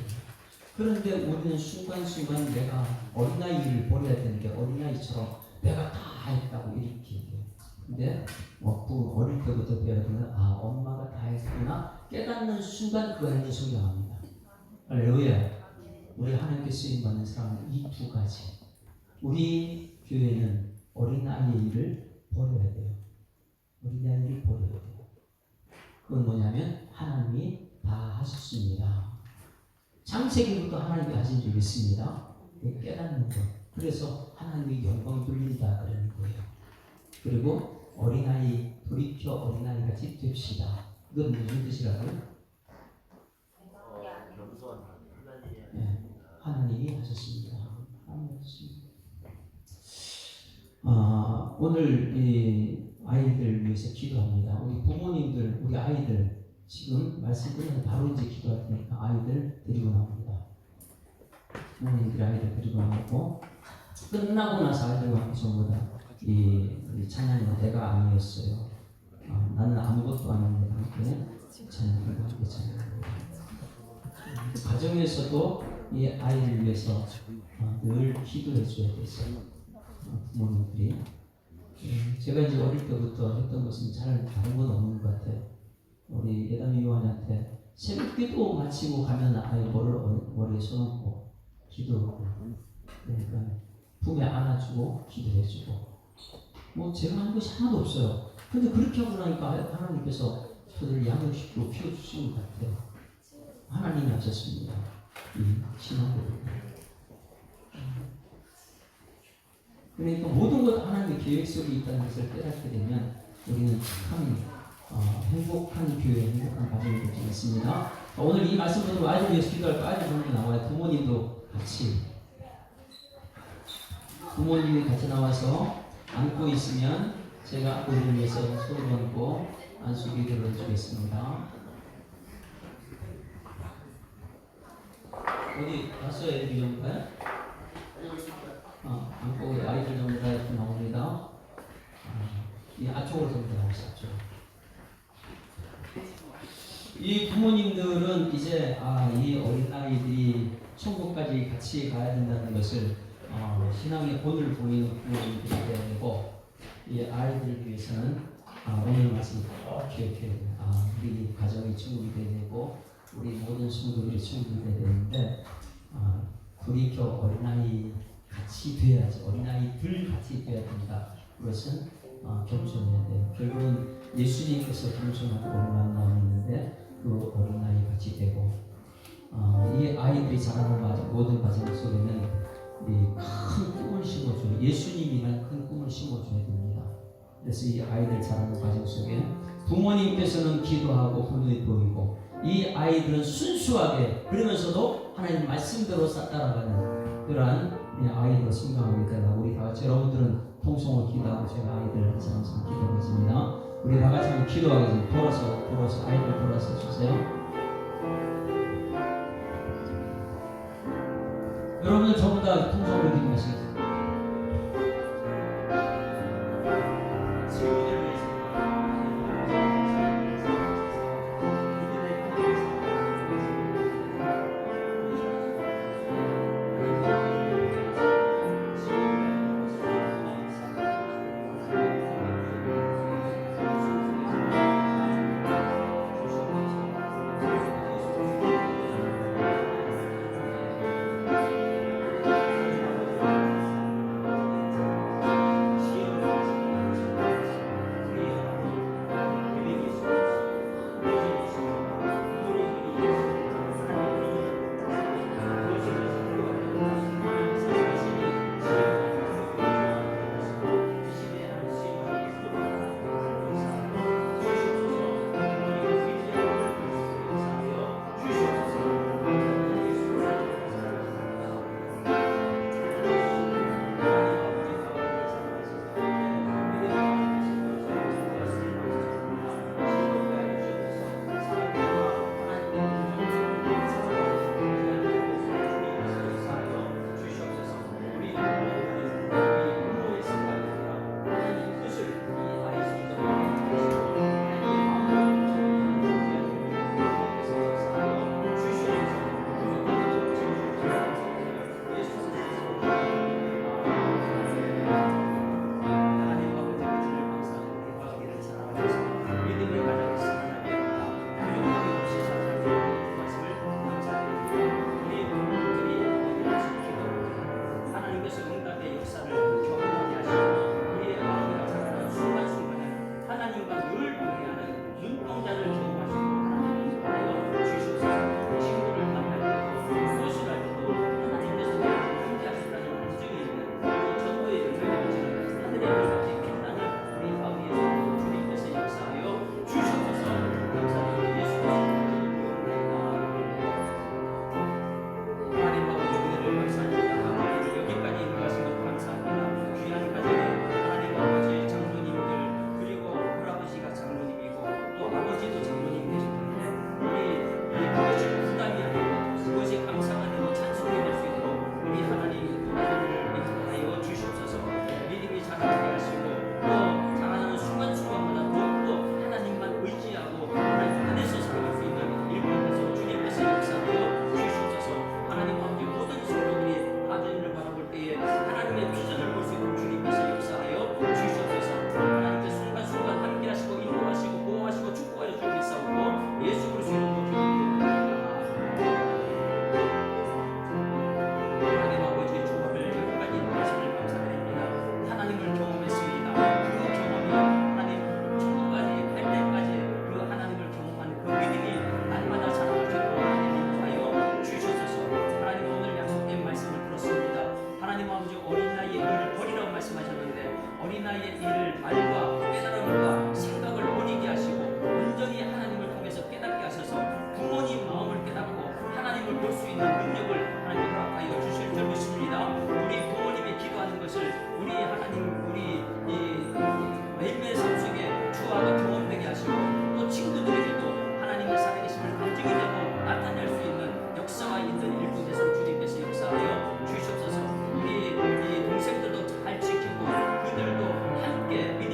그런데 우리는 순간순간 내가 어린아이를 버려야 되는데 어린아이처럼 내가 다 했다고 이렇게 얘기해요. 근데 그 어릴 때부터 배우면 엄마가 다 했구나 깨닫는 순간 그 아이는 성장합니다. 할렐루야. 우리 하나님께 쓰임받는 사람은 이 두 가지. 우리 교회는 어린아이를 버려야 돼요. 어린아이를 버려야 돼요. 그건 뭐냐면 하나님이 다 하셨습니다. 창세기부터 하나님이 하신 줄 믿습니다. 깨닫는 것. 그래서 하나님이 영광 돌린다 그러는 거예요. 그리고 어린아이 돌이켜 어린아이같이 됩시다. 이건 무슨 뜻이라고요? 네, 하나님이 하셨습니다. 하나님이 하셨습니다. 오늘 이 아이들 위해서 기도합니다. 우리 부모님들, 우리 아이들 지금 말씀 끝나면 바로 이제 기도할 테니까 아이들 데리고 나옵니다. 부모님들 아이들 데리고 나오고 끝나고 나서 아이들과 함께 전부 다 이 찬양은 내가 아니었어요. 나는 아무것도 아닌데 함께 찬양을 함께 찬양합니다. 그 가정에서도 이 아이를 위해서 늘 기도해 줘야 됐어요. 부모님들이. 제가 이제 어릴 때부터 했던 것은 잘 다른 건 없는 것 같아요. 우리 예담이 요한한테 새벽 기도 마치고 가면 아이 머리에 손얹고 기도하고 그러니까 품에 안아주고 기도해주고 뭐 제가 하는 것이 하나도 없어요. 근데 그렇게 하고 나니까 하나님께서 저를 양육시키고 키워주시는 것 같아요. 하나님이 하셨습니다. 이 신앙고를. 그러니까 모든 것 하나님의 계획 속에 있다는 것을 깨닫게 되면 우리는 참 행복한 교회, 행복한 가정이 될 수 있습니다. 오늘 이 말씀 듣고 아이들 위해서 기도할 거 아이들 정도 나와요. 부모님도 같이 나와서 안고 있으면 제가 안고를 위해서 손을 얹고 안수 기도를 해주겠습니다. 어디 갔어요? 애들이 전부 다? 안고 아이들 전부 다 이렇게 나옵니다. 이 앞쪽으로 전부 다 나오시죠. 앞쪽으로. 이 부모님들은 이제 이 어린아이들이 천국까지 같이 가야 된다는 것을 신앙의 본을 보이는 부모님들이 되어야 되고 이 아이들을 위해서는 오늘 말씀 꼭 기억해야 돼요. 우리 가정이 천국이 되어야 되고 우리 모든 성도들이 천국이 되어야 되는데 돌이켜 어린아이 같이 돼야지 어린아이들 같이 돼야 된다. 그것은 겸손해야 돼요. 결국은 예수님께서 겸손하고 어린 마음이 있는데 그 어린아이 같이 되고 이 아이들이 자라는 모든 과정 속에는 큰 꿈을 심어줘요. 예수님이란 큰 꿈을 심어줘야 됩니다. 그래서 이 아이들 자라는 과정 속에 부모님께서는 기도하고 본능이 보이고 이 아이들은 순수하게 그러면서도 하나님 말씀대로 따라가는 그러한 아이들 성장하게 되라. 우리 다 같이 여러분들은 통성으로 기도하고 제가 아이들 항상 기도하겠습니다. 우리 다 같이 한번 기도하겠습니다. 돌아서 아이들 돌아서 주세요. 여러분들 전부 다 통성으로 기도하시겠습니다.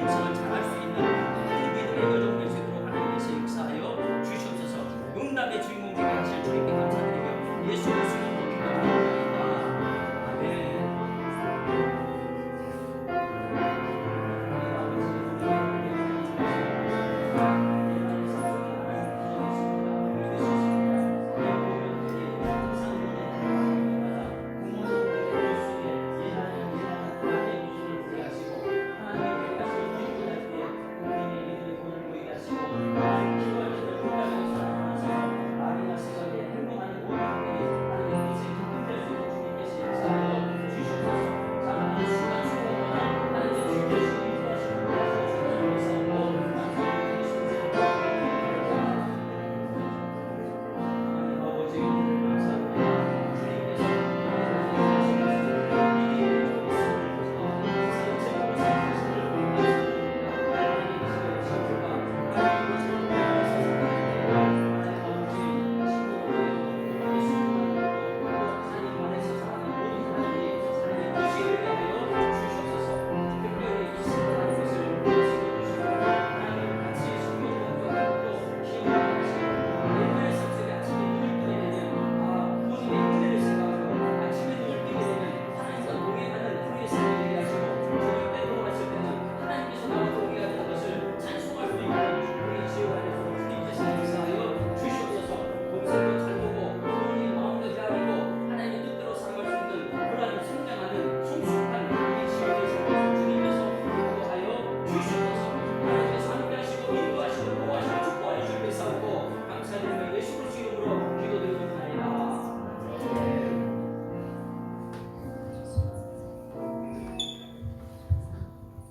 감성을 잘할 수 있는 믿음의 여정 될 수 있도록 하나님께서 역사하여 주시옵소서. 응답의 주인공 되게 하실 주님께 감사드리며 예수 그리스도로 기도합니다. 아멘.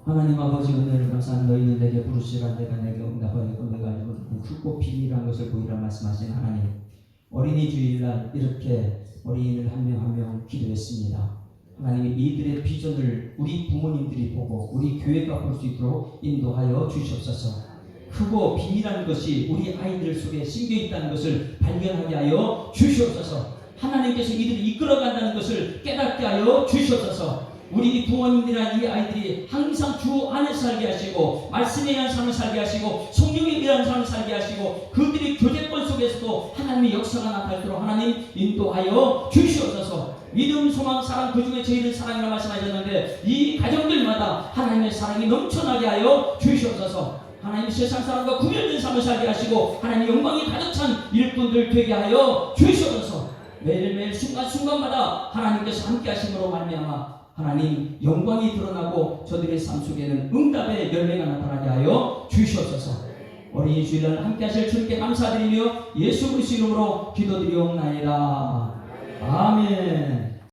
하나님 아버지 은혜를 감사한 너희는 내게 부르시라 내가 내게 응답하였고 내가 알고 크고 비밀한 것을 보이라 말씀하신 하나님, 어린이 주일날 이렇게 어린이를 한 명 한 명 기도했습니다. 하나님 이들의 비전을 우리 부모님들이 보고 우리 교회가 볼 수 있도록 인도하여 주시옵소서. 크고 비밀한 것이 우리 아이들 속에 심겨 있다는 것을 발견하게 하여 주시옵소서. 하나님께서 이들을 이끌어간다는 것을 깨닫게 하여 주시옵소서. 우리 부모님들이나 이 아이들이 항상 주 안에 살게 하시고 말씀에 의한 삶을 살게 하시고 성령에 의한 삶을 살게 하시고 그들이 교제권 속에서도 하나님의 역사가 나타나도록 하나님 인도하여 주시옵소서. 믿음, 소망, 사랑 그 중에 저희를 사랑이라 말씀하셨는데 이 가정들마다 하나님의 사랑이 넘쳐나게 하여 주시옵소서. 하나님 세상 사람과 구별된 삶을 살게 하시고 하나님 영광이 가득 찬 일꾼들 되게 하여 주시옵소서. 매일매일 순간순간마다 하나님께서 함께 하심으로 말미암아 하나님 영광이 드러나고 저들의 삶 속에는 응답의 열매가 나타나게 하여 주시옵소서. 어린이 주일날 함께 하실 주님께 감사드리며 예수 그리스도 이름으로 기도드리옵나이다. 아멘.